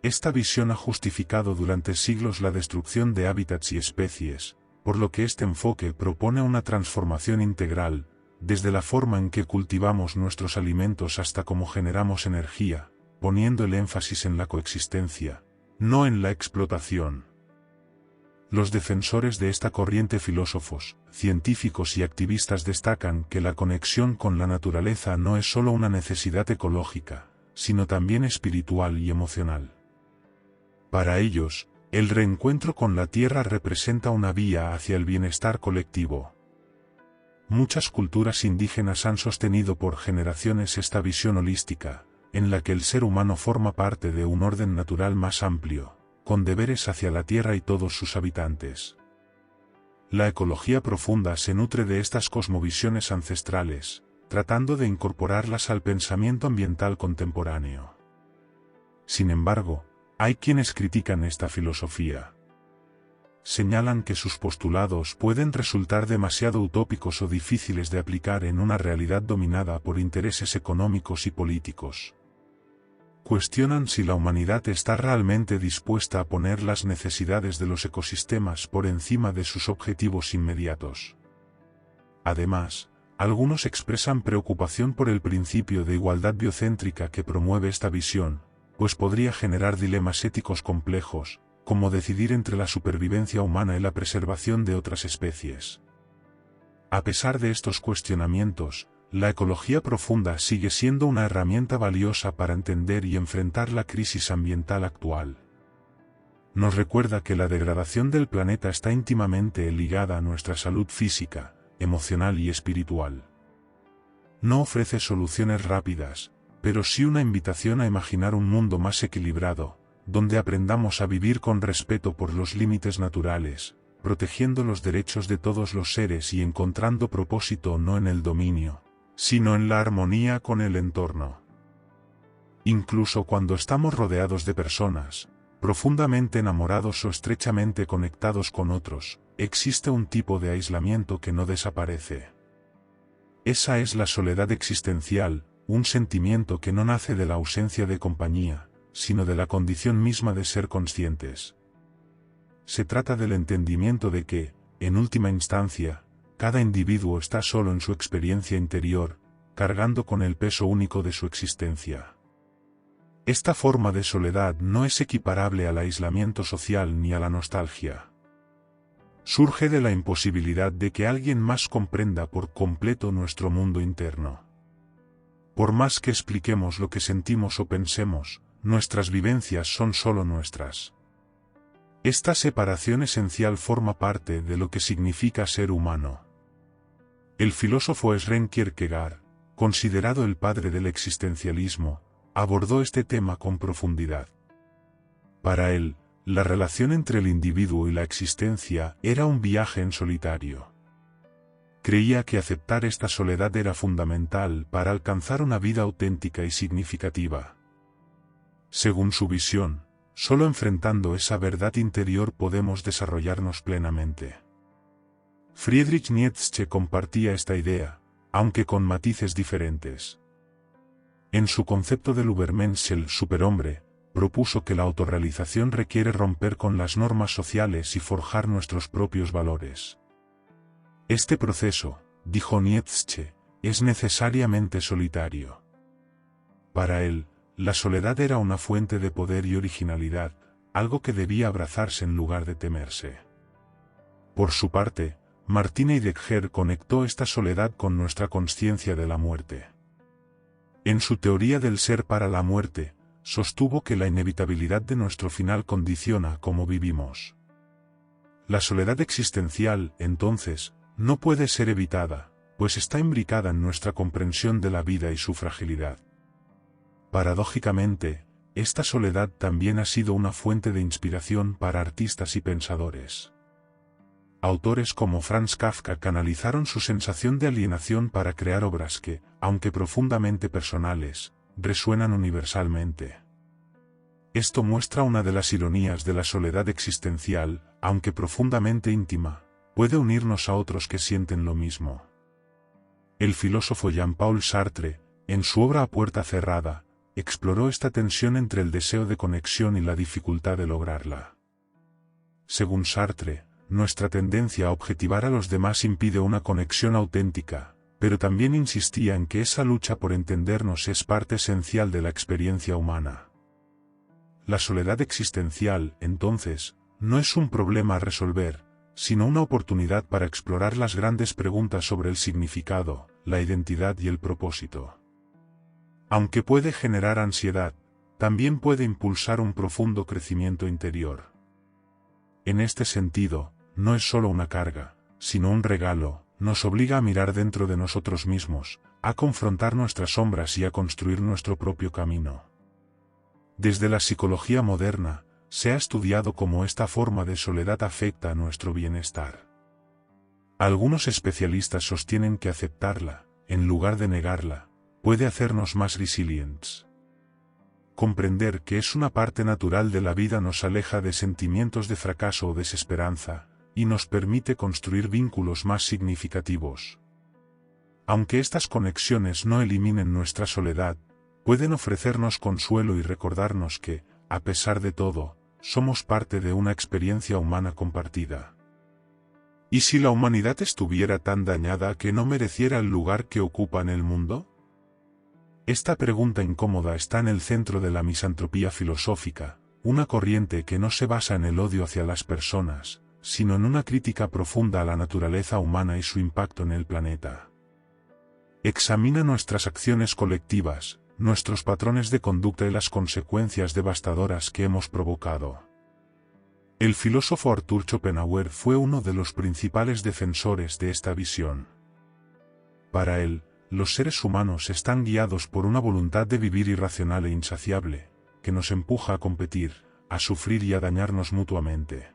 A: Esta visión ha justificado durante siglos la destrucción de hábitats y especies, por lo que este enfoque propone una transformación integral, desde la forma en que cultivamos nuestros alimentos hasta cómo generamos energía, poniendo el énfasis en la coexistencia, no en la explotación. Los defensores de esta corriente, filósofos, científicos y activistas, destacan que la conexión con la naturaleza no es solo una necesidad ecológica, sino también espiritual y emocional. Para ellos, el reencuentro con la tierra representa una vía hacia el bienestar colectivo. Muchas culturas indígenas han sostenido por generaciones esta visión holística, en la que el ser humano forma parte de un orden natural más amplio, con deberes hacia la tierra y todos sus habitantes. La ecología profunda se nutre de estas cosmovisiones ancestrales, tratando de incorporarlas al pensamiento ambiental contemporáneo. Sin embargo, hay quienes critican esta filosofía. Señalan que sus postulados pueden resultar demasiado utópicos o difíciles de aplicar en una realidad dominada por intereses económicos y políticos. Cuestionan si la humanidad está realmente dispuesta a poner las necesidades de los ecosistemas por encima de sus objetivos inmediatos. Además, algunos expresan preocupación por el principio de igualdad biocéntrica que promueve esta visión, pues podría generar dilemas éticos complejos, como decidir entre la supervivencia humana y la preservación de otras especies. A pesar de estos cuestionamientos, la ecología profunda sigue siendo una herramienta valiosa para entender y enfrentar la crisis ambiental actual. Nos recuerda que la degradación del planeta está íntimamente ligada a nuestra salud física, emocional y espiritual. No ofrece soluciones rápidas, pero sí una invitación a imaginar un mundo más equilibrado, donde aprendamos a vivir con respeto por los límites naturales, protegiendo los derechos de todos los seres y encontrando propósito no en el dominio, sino en la armonía con el entorno. Incluso cuando estamos rodeados de personas, profundamente enamorados o estrechamente conectados con otros, existe un tipo de aislamiento que no desaparece. Esa es la soledad existencial, un sentimiento que no nace de la ausencia de compañía, sino de la condición misma de ser conscientes. Se trata del entendimiento de que, en última instancia, cada individuo está solo en su experiencia interior, cargando con el peso único de su existencia. Esta forma de soledad no es equiparable al aislamiento social ni a la nostalgia. Surge de la imposibilidad de que alguien más comprenda por completo nuestro mundo interno. Por más que expliquemos lo que sentimos o pensemos, nuestras vivencias son solo nuestras. Esta separación esencial forma parte de lo que significa ser humano. El filósofo Søren Kierkegaard, considerado el padre del existencialismo, abordó este tema con profundidad. Para él, la relación entre el individuo y la existencia era un viaje en solitario. Creía que aceptar esta soledad era fundamental para alcanzar una vida auténtica y significativa. Según su visión, solo enfrentando esa verdad interior podemos desarrollarnos plenamente. Friedrich Nietzsche compartía esta idea, aunque con matices diferentes. En su concepto del Übermensch, el superhombre, propuso que la autorrealización requiere romper con las normas sociales y forjar nuestros propios valores. Este proceso, dijo Nietzsche, es necesariamente solitario. Para él, la soledad era una fuente de poder y originalidad, algo que debía abrazarse en lugar de temerse. Por su parte, Martin Heidegger conectó esta soledad con nuestra conciencia de la muerte. En su teoría del ser para la muerte, sostuvo que la inevitabilidad de nuestro final condiciona cómo vivimos. La soledad existencial, entonces, no puede ser evitada, pues está imbricada en nuestra comprensión de la vida y su fragilidad. Paradójicamente, esta soledad también ha sido una fuente de inspiración para artistas y pensadores. Autores como Franz Kafka canalizaron su sensación de alienación para crear obras que, aunque profundamente personales, resuenan universalmente. Esto muestra una de las ironías de la soledad existencial, aunque profundamente íntima, puede unirnos a otros que sienten lo mismo. El filósofo Jean-Paul Sartre, en su obra A puerta cerrada, exploró esta tensión entre el deseo de conexión y la dificultad de lograrla. Según Sartre, nuestra tendencia a objetivar a los demás impide una conexión auténtica, pero también insistía en que esa lucha por entendernos es parte esencial de la experiencia humana. La soledad existencial, entonces, no es un problema a resolver, sino una oportunidad para explorar las grandes preguntas sobre el significado, la identidad y el propósito. Aunque puede generar ansiedad, también puede impulsar un profundo crecimiento interior. En este sentido, no es solo una carga, sino un regalo, nos obliga a mirar dentro de nosotros mismos, a confrontar nuestras sombras y a construir nuestro propio camino. Desde la psicología moderna, se ha estudiado cómo esta forma de soledad afecta a nuestro bienestar. Algunos especialistas sostienen que aceptarla, en lugar de negarla, puede hacernos más resilientes. Comprender que es una parte natural de la vida nos aleja de sentimientos de fracaso o desesperanza, y nos permite construir vínculos más significativos. Aunque estas conexiones no eliminen nuestra soledad, pueden ofrecernos consuelo y recordarnos que, a pesar de todo, somos parte de una experiencia humana compartida. ¿Y si la humanidad estuviera tan dañada que no mereciera el lugar que ocupa en el mundo? Esta pregunta incómoda está en el centro de la misantropía filosófica, una corriente que no se basa en el odio hacia las personas, sino en una crítica profunda a la naturaleza humana y su impacto en el planeta. Examina nuestras acciones colectivas, nuestros patrones de conducta y las consecuencias devastadoras que hemos provocado. El filósofo Arthur Schopenhauer fue uno de los principales defensores de esta visión. Para él, los seres humanos están guiados por una voluntad de vivir irracional e insaciable, que nos empuja a competir, a sufrir y a dañarnos mutuamente.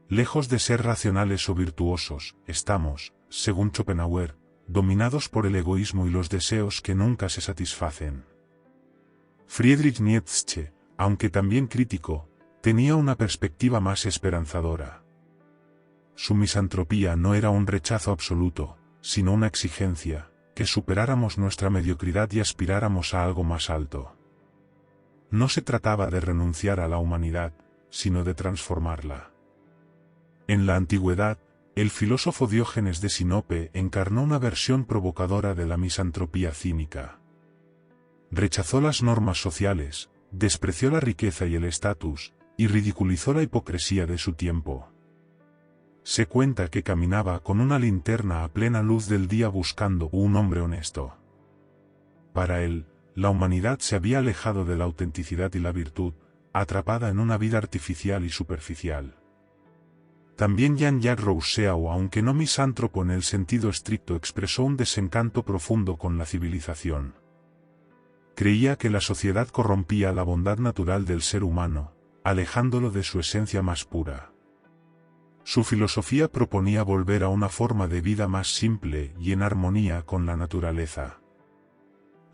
A: Lejos de ser racionales o virtuosos, estamos, según Schopenhauer, dominados por el egoísmo y los deseos que nunca se satisfacen. Friedrich Nietzsche, aunque también crítico, tenía una perspectiva más esperanzadora. su misantropía no era un rechazo absoluto, sino una exigencia, que superáramos nuestra mediocridad y aspiráramos a algo más alto. No se trataba de renunciar a la humanidad, sino de transformarla. En la antigüedad, el filósofo Diógenes de Sinope encarnó una versión provocadora de la misantropía cínica. Rechazó las normas sociales, despreció la riqueza y el estatus, y ridiculizó la hipocresía de su tiempo. Se cuenta que caminaba con una linterna a plena luz del día buscando un hombre honesto. Para él, la humanidad se había alejado de la autenticidad y la virtud, atrapada en una vida artificial y superficial. También Jean-Jacques Rousseau, aunque no misántropo en el sentido estricto, expresó un desencanto profundo con la civilización. Creía que la sociedad corrompía la bondad natural del ser humano, alejándolo de su esencia más pura. Su filosofía proponía volver a una forma de vida más simple y en armonía con la naturaleza.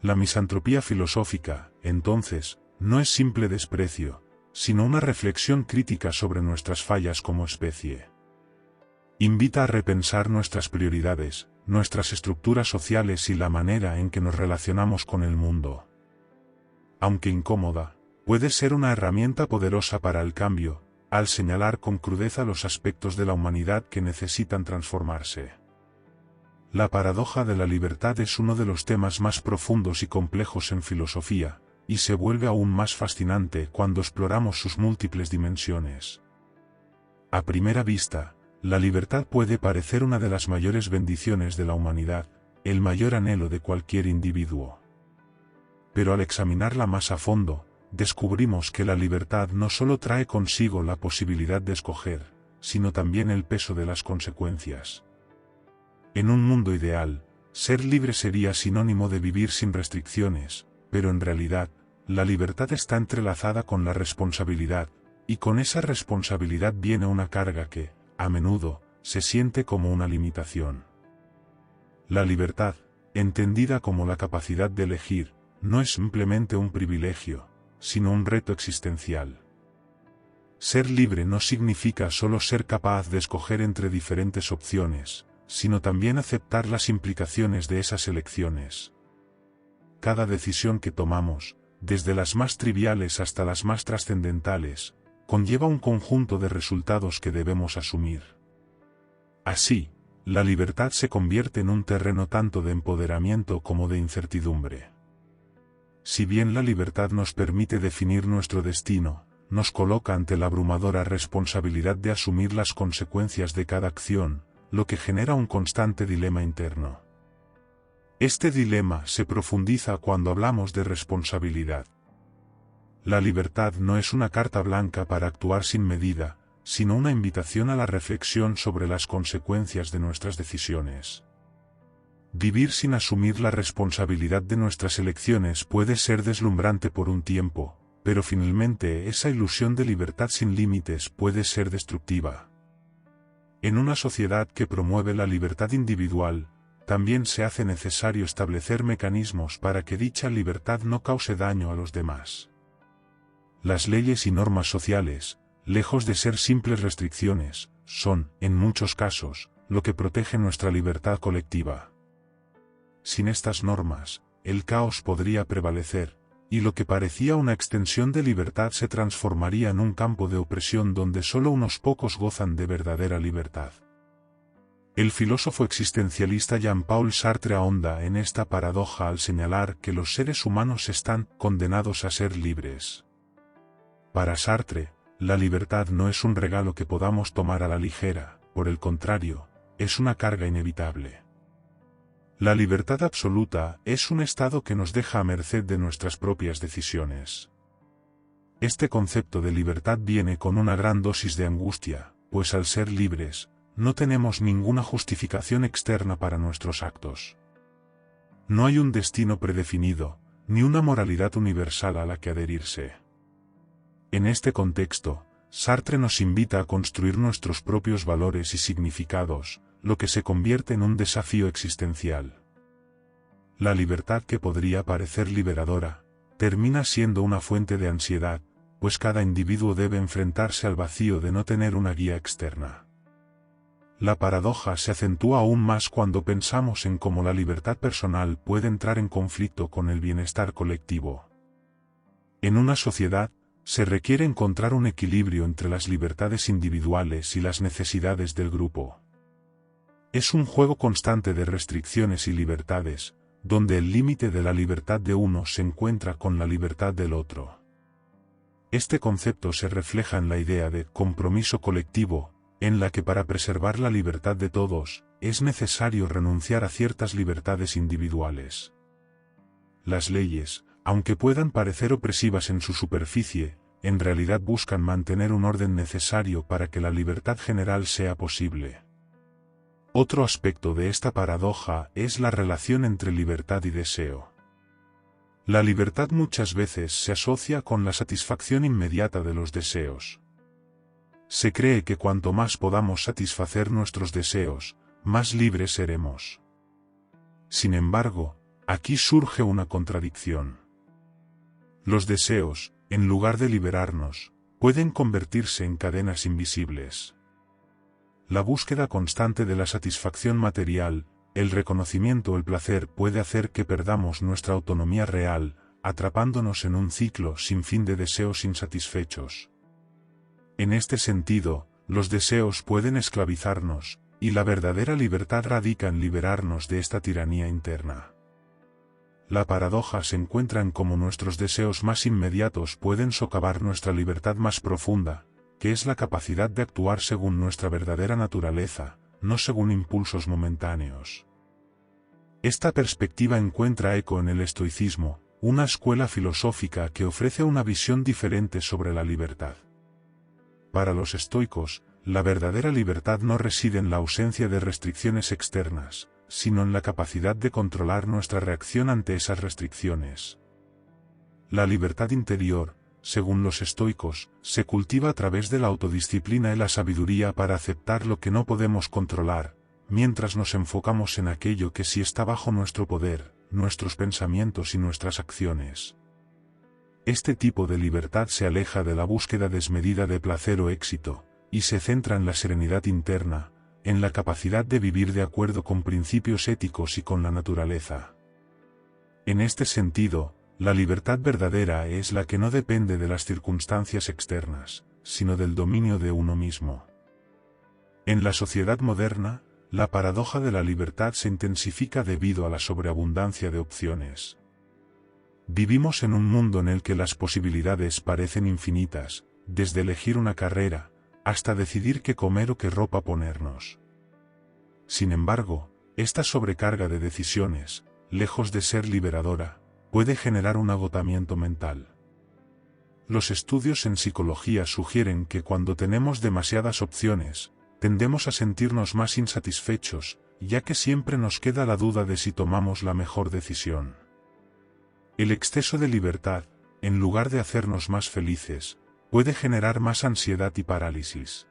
A: La misantropía filosófica, entonces, no es simple desprecio, sino una reflexión crítica sobre nuestras fallas como especie. Invita a repensar nuestras prioridades, nuestras estructuras sociales y la manera en que nos relacionamos con el mundo. Aunque incómoda, puede ser una herramienta poderosa para el cambio, al señalar con crudeza los aspectos de la humanidad que necesitan transformarse. La paradoja de la libertad es uno de los temas más profundos y complejos en filosofía, y se vuelve aún más fascinante cuando exploramos sus múltiples dimensiones. A primera vista, la libertad puede parecer una de las mayores bendiciones de la humanidad, el mayor anhelo de cualquier individuo. Pero al examinarla más a fondo, descubrimos que la libertad no solo trae consigo la posibilidad de escoger, sino también el peso de las consecuencias. En un mundo ideal, ser libre sería sinónimo de vivir sin restricciones, pero en realidad, la libertad está entrelazada con la responsabilidad, y con esa responsabilidad viene una carga que, a menudo, se siente como una limitación. La libertad, entendida como la capacidad de elegir, no es simplemente un privilegio, sino un reto existencial. Ser libre no significa solo ser capaz de escoger entre diferentes opciones, sino también aceptar las implicaciones de esas elecciones. Cada decisión que tomamos, desde las más triviales hasta las más trascendentales, conlleva un conjunto de resultados que debemos asumir. Así, la libertad se convierte en un terreno tanto de empoderamiento como de incertidumbre. Si bien la libertad nos permite definir nuestro destino, nos coloca ante la abrumadora responsabilidad de asumir las consecuencias de cada acción, lo que genera un constante dilema interno. Este dilema se profundiza cuando hablamos de responsabilidad. La libertad no es una carta blanca para actuar sin medida, sino una invitación a la reflexión sobre las consecuencias de nuestras decisiones. Vivir sin asumir la responsabilidad de nuestras elecciones puede ser deslumbrante por un tiempo, pero finalmente esa ilusión de libertad sin límites puede ser destructiva. En una sociedad que promueve la libertad individual, también se hace necesario establecer mecanismos para que dicha libertad no cause daño a los demás. Las leyes y normas sociales, lejos de ser simples restricciones, son, en muchos casos, lo que protege nuestra libertad colectiva. Sin estas normas, el caos podría prevalecer, y lo que parecía una extensión de libertad se transformaría en un campo de opresión donde solo unos pocos gozan de verdadera libertad. El filósofo existencialista Jean-Paul Sartre ahonda en esta paradoja al señalar que los seres humanos están condenados a ser libres. Para Sartre, la libertad no es un regalo que podamos tomar a la ligera, por el contrario, es una carga inevitable. La libertad absoluta es un estado que nos deja a merced de nuestras propias decisiones. Este concepto de libertad viene con una gran dosis de angustia, pues al ser libres, no tenemos ninguna justificación externa para nuestros actos. No hay un destino predefinido, ni una moralidad universal a la que adherirse. En este contexto, Sartre nos invita a construir nuestros propios valores y significados, lo que se convierte en un desafío existencial. La libertad que podría parecer liberadora, termina siendo una fuente de ansiedad, pues cada individuo debe enfrentarse al vacío de no tener una guía externa. La paradoja se acentúa aún más cuando pensamos en cómo la libertad personal puede entrar en conflicto con el bienestar colectivo. En una sociedad, se requiere encontrar un equilibrio entre las libertades individuales y las necesidades del grupo. Es un juego constante de restricciones y libertades, donde el límite de la libertad de uno se encuentra con la libertad del otro. Este concepto se refleja en la idea de compromiso colectivo, en la que para preservar la libertad de todos, es necesario renunciar a ciertas libertades individuales. Las leyes, aunque puedan parecer opresivas en su superficie, en realidad buscan mantener un orden necesario para que la libertad general sea posible. Otro aspecto de esta paradoja es la relación entre libertad y deseo. La libertad muchas veces se asocia con la satisfacción inmediata de los deseos. Se cree que cuanto más podamos satisfacer nuestros deseos, más libres seremos. Sin embargo, aquí surge una contradicción. Los deseos, en lugar de liberarnos, pueden convertirse en cadenas invisibles. La búsqueda constante de la satisfacción material, el reconocimiento o el placer puede hacer que perdamos nuestra autonomía real, atrapándonos en un ciclo sin fin de deseos insatisfechos. En este sentido, los deseos pueden esclavizarnos, y la verdadera libertad radica en liberarnos de esta tiranía interna. La paradoja se encuentra en cómo nuestros deseos más inmediatos pueden socavar nuestra libertad más profunda, que es la capacidad de actuar según nuestra verdadera naturaleza, no según impulsos momentáneos. Esta perspectiva encuentra eco en el estoicismo, una escuela filosófica que ofrece una visión diferente sobre la libertad. Para los estoicos, la verdadera libertad no reside en la ausencia de restricciones externas, sino en la capacidad de controlar nuestra reacción ante esas restricciones. La libertad interior, según los estoicos, se cultiva a través de la autodisciplina y la sabiduría para aceptar lo que no podemos controlar, mientras nos enfocamos en aquello que sí está bajo nuestro poder, nuestros pensamientos y nuestras acciones. Este tipo de libertad se aleja de la búsqueda desmedida de placer o éxito, y se centra en la serenidad interna, en la capacidad de vivir de acuerdo con principios éticos y con la naturaleza. En este sentido, la libertad verdadera es la que no depende de las circunstancias externas, sino del dominio de uno mismo. En la sociedad moderna, la paradoja de la libertad se intensifica debido a la sobreabundancia de opciones. Vivimos en un mundo en el que las posibilidades parecen infinitas, desde elegir una carrera, hasta decidir qué comer o qué ropa ponernos. Sin embargo, esta sobrecarga de decisiones, lejos de ser liberadora, puede generar un agotamiento mental. Los estudios en psicología sugieren que cuando tenemos demasiadas opciones, tendemos a sentirnos más insatisfechos, ya que siempre nos queda la duda de si tomamos la mejor decisión. El exceso de libertad, en lugar de hacernos más felices, puede generar más ansiedad y parálisis.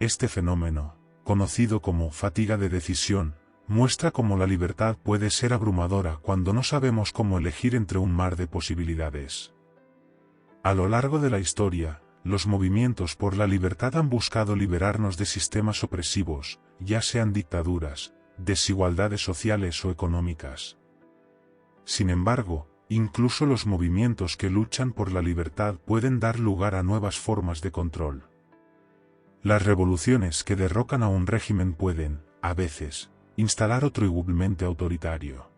A: Este fenómeno, conocido como fatiga de decisión, muestra cómo la libertad puede ser abrumadora cuando no sabemos cómo elegir entre un mar de posibilidades. A lo largo de la historia, los movimientos por la libertad han buscado liberarnos de sistemas opresivos, ya sean dictaduras, desigualdades sociales o económicas. Sin embargo, incluso los movimientos que luchan por la libertad pueden dar lugar a nuevas formas de control. Las revoluciones que derrocan a un régimen pueden, a veces, instalar otro igualmente autoritario.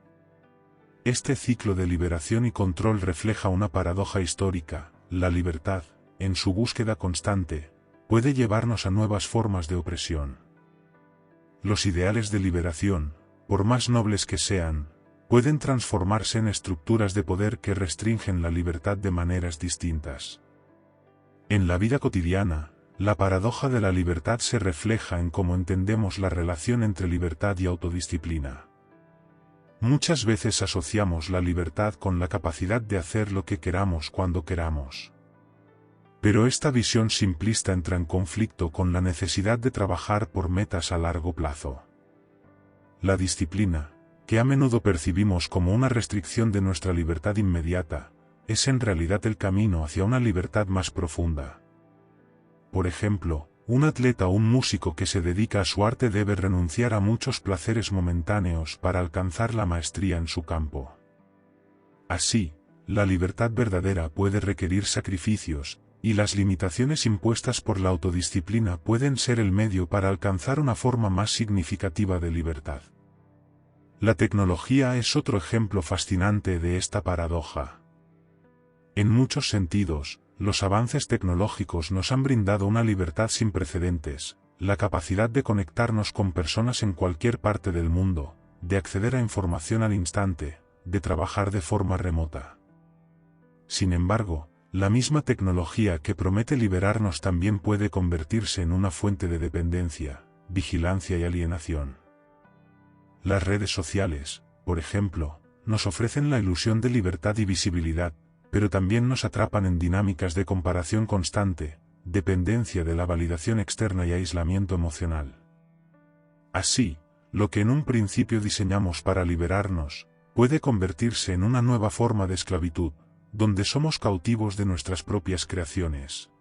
A: Este ciclo de liberación y control refleja una paradoja histórica: la libertad, en su búsqueda constante, puede llevarnos a nuevas formas de opresión. Los ideales de liberación, por más nobles que sean, pueden transformarse en estructuras de poder que restringen la libertad de maneras distintas. En la vida cotidiana, la paradoja de la libertad se refleja en cómo entendemos la relación entre libertad y autodisciplina. Muchas veces asociamos la libertad con la capacidad de hacer lo que queramos cuando queramos. Pero esta visión simplista entra en conflicto con la necesidad de trabajar por metas a largo plazo. La disciplina, que a menudo percibimos como una restricción de nuestra libertad inmediata, es en realidad el camino hacia una libertad más profunda. Por ejemplo, Un atleta o un músico que se dedica a su arte debe renunciar a muchos placeres momentáneos para alcanzar la maestría en su campo. Así, la libertad verdadera puede requerir sacrificios, y las limitaciones impuestas por la autodisciplina pueden ser el medio para alcanzar una forma más significativa de libertad. La tecnología es otro ejemplo fascinante de esta paradoja. En muchos sentidos, los avances tecnológicos nos han brindado una libertad sin precedentes, la capacidad de conectarnos con personas en cualquier parte del mundo, de acceder a información al instante, de trabajar de forma remota. Sin embargo, la misma tecnología que promete liberarnos también puede convertirse en una fuente de dependencia, vigilancia y alienación. Las redes sociales, por ejemplo, nos ofrecen la ilusión de libertad y visibilidad, pero también nos atrapan en dinámicas de comparación constante, dependencia de la validación externa y aislamiento emocional. Así, lo que en un principio diseñamos para liberarnos, puede convertirse en una nueva forma de esclavitud, donde somos cautivos de nuestras propias creaciones.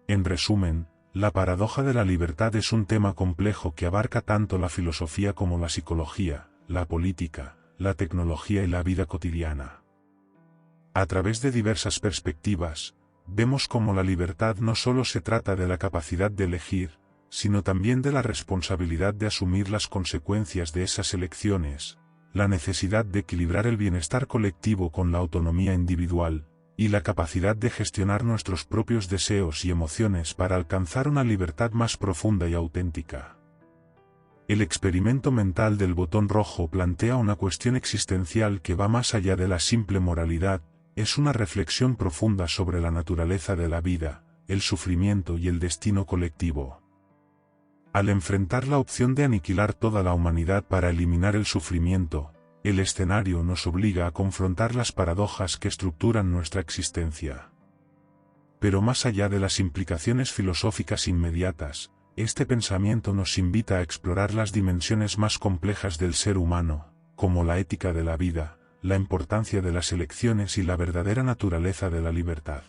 A: En resumen, la paradoja de la libertad es un tema complejo que abarca tanto la filosofía como la psicología, la política, la tecnología y la vida cotidiana. A través de diversas perspectivas, vemos cómo la libertad no solo se trata de la capacidad de elegir, sino también de la responsabilidad de asumir las consecuencias de esas elecciones, la necesidad de equilibrar el bienestar colectivo con la autonomía individual, y la capacidad de gestionar nuestros propios deseos y emociones para alcanzar una libertad más profunda y auténtica. El experimento mental del botón rojo plantea una cuestión existencial que va más allá de la simple moralidad. Es una reflexión profunda sobre la naturaleza de la vida, el sufrimiento y el destino colectivo. Al enfrentar la opción de aniquilar toda la humanidad para eliminar el sufrimiento, el escenario nos obliga a confrontar las paradojas que estructuran nuestra existencia. Pero más allá de las implicaciones filosóficas inmediatas, este pensamiento nos invita a explorar las dimensiones más complejas del ser humano, como la ética de la vida, la importancia de las elecciones y la verdadera naturaleza de la libertad.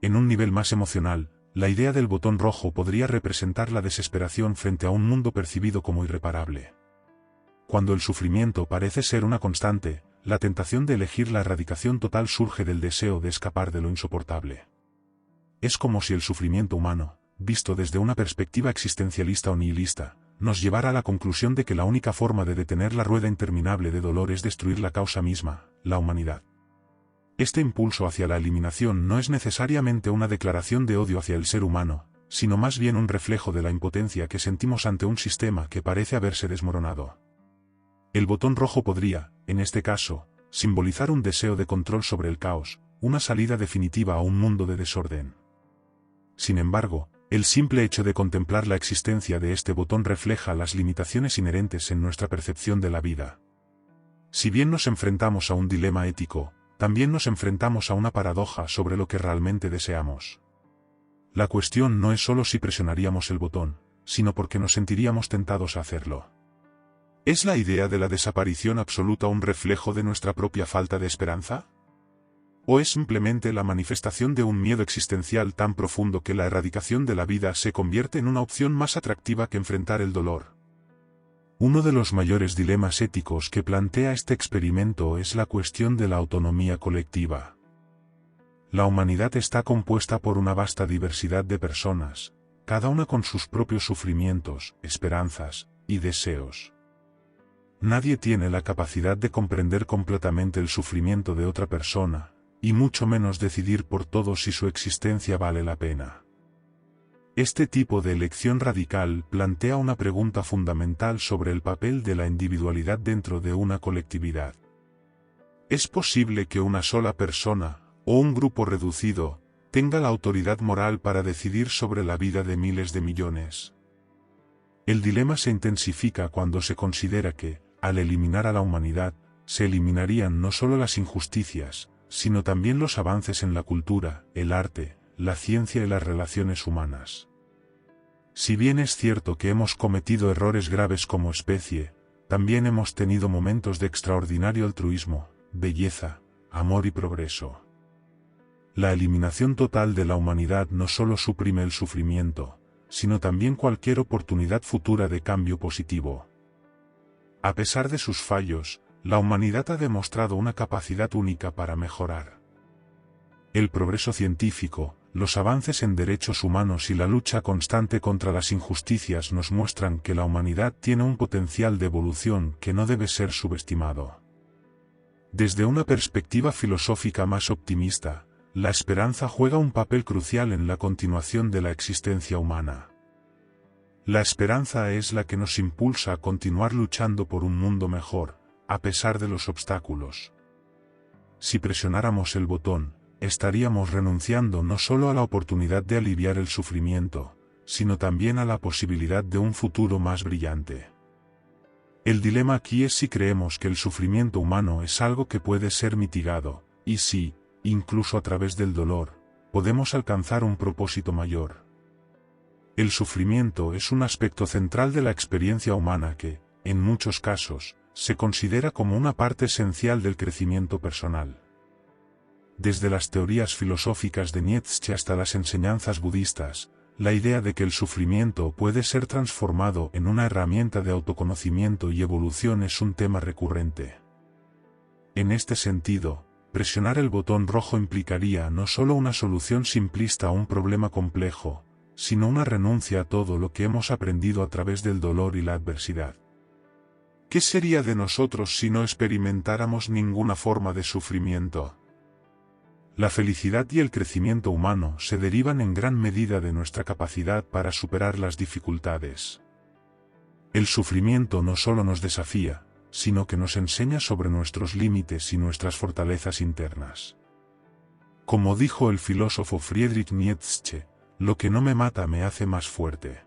A: En un nivel más emocional, la idea del botón rojo podría representar la desesperación frente a un mundo percibido como irreparable. Cuando el sufrimiento parece ser una constante, la tentación de elegir la erradicación total surge del deseo de escapar de lo insoportable. Es como si el sufrimiento humano, visto desde una perspectiva existencialista o nihilista, nos llevara a la conclusión de que la única forma de detener la rueda interminable de dolor es destruir la causa misma, la humanidad. Este impulso hacia la eliminación no es necesariamente una declaración de odio hacia el ser humano, sino más bien un reflejo de la impotencia que sentimos ante un sistema que parece haberse desmoronado. El botón rojo podría, en este caso, simbolizar un deseo de control sobre el caos, una salida definitiva a un mundo de desorden. Sin embargo, el simple hecho de contemplar la existencia de este botón refleja las limitaciones inherentes en nuestra percepción de la vida. Si bien nos enfrentamos a un dilema ético, también nos enfrentamos a una paradoja sobre lo que realmente deseamos. La cuestión no es solo si presionaríamos el botón, sino porque nos sentiríamos tentados a hacerlo. ¿Es la idea de la desaparición absoluta un reflejo de nuestra propia falta de esperanza? ¿O es simplemente la manifestación de un miedo existencial tan profundo que la erradicación de la vida se convierte en una opción más atractiva que enfrentar el dolor? Uno de los mayores dilemas éticos que plantea este experimento es la cuestión de la autonomía colectiva. La humanidad está compuesta por una vasta diversidad de personas, cada una con sus propios sufrimientos, esperanzas y deseos. Nadie tiene la capacidad de comprender completamente el sufrimiento de otra persona, y mucho menos decidir por todos si su existencia vale la pena. Este tipo de elección radical plantea una pregunta fundamental sobre el papel de la individualidad dentro de una colectividad. ¿Es posible que una sola persona, o un grupo reducido, tenga la autoridad moral para decidir sobre la vida de miles de millones? El dilema se intensifica cuando se considera que, al eliminar a la humanidad, se eliminarían no solo las injusticias, sino también los avances en la cultura, el arte, la ciencia y las relaciones humanas. Si bien es cierto que hemos cometido errores graves como especie, también hemos tenido momentos de extraordinario altruismo, belleza, amor y progreso. La eliminación total de la humanidad no solo suprime el sufrimiento, sino también cualquier oportunidad futura de cambio positivo. A pesar de sus fallos, la humanidad ha demostrado una capacidad única para mejorar. El progreso científico, los avances en derechos humanos y la lucha constante contra las injusticias nos muestran que la humanidad tiene un potencial de evolución que no debe ser subestimado. Desde una perspectiva filosófica más optimista, la esperanza juega un papel crucial en la continuación de la existencia humana. La esperanza es la que nos impulsa a continuar luchando por un mundo mejor, a pesar de los obstáculos. Si presionáramos el botón, estaríamos renunciando no solo a la oportunidad de aliviar el sufrimiento, sino también a la posibilidad de un futuro más brillante. El dilema aquí es si creemos que el sufrimiento humano es algo que puede ser mitigado, y si, incluso a través del dolor, podemos alcanzar un propósito mayor. El sufrimiento es un aspecto central de la experiencia humana que, en muchos casos, se considera como una parte esencial del crecimiento personal. Desde las teorías filosóficas de Nietzsche hasta las enseñanzas budistas, la idea de que el sufrimiento puede ser transformado en una herramienta de autoconocimiento y evolución es un tema recurrente. En este sentido, presionar el botón rojo implicaría no solo una solución simplista a un problema complejo, sino una renuncia a todo lo que hemos aprendido a través del dolor y la adversidad. ¿Qué sería de nosotros si no experimentáramos ninguna forma de sufrimiento? La felicidad y el crecimiento humano se derivan en gran medida de nuestra capacidad para superar las dificultades. El sufrimiento no solo nos desafía, sino que nos enseña sobre nuestros límites y nuestras fortalezas internas. Como dijo el filósofo Friedrich Nietzsche, lo que no me mata me hace más fuerte.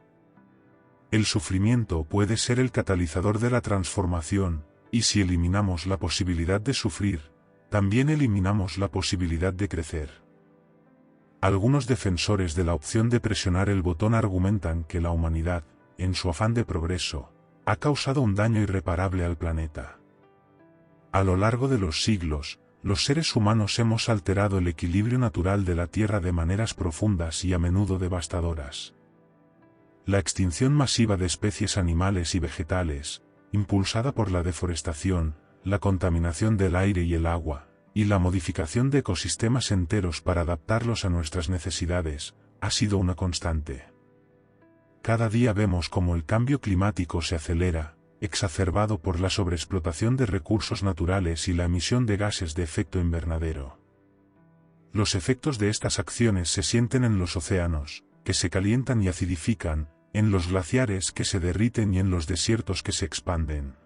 A: El sufrimiento puede ser el catalizador de la transformación, y si eliminamos la posibilidad de sufrir, también eliminamos la posibilidad de crecer. Algunos defensores de la opción de presionar el botón argumentan que la humanidad, en su afán de progreso, ha causado un daño irreparable al planeta. A lo largo de los siglos, los seres humanos hemos alterado el equilibrio natural de la Tierra de maneras profundas y a menudo devastadoras. La extinción masiva de especies animales y vegetales, impulsada por la deforestación, la contaminación del aire y el agua, y la modificación de ecosistemas enteros para adaptarlos a nuestras necesidades, ha sido una constante. Cada día vemos cómo el cambio climático se acelera, exacerbado por la sobreexplotación de recursos naturales y la emisión de gases de efecto invernadero. Los efectos de estas acciones se sienten en los océanos, que se calientan y acidifican, en los glaciares que se derriten y en los desiertos que se expanden.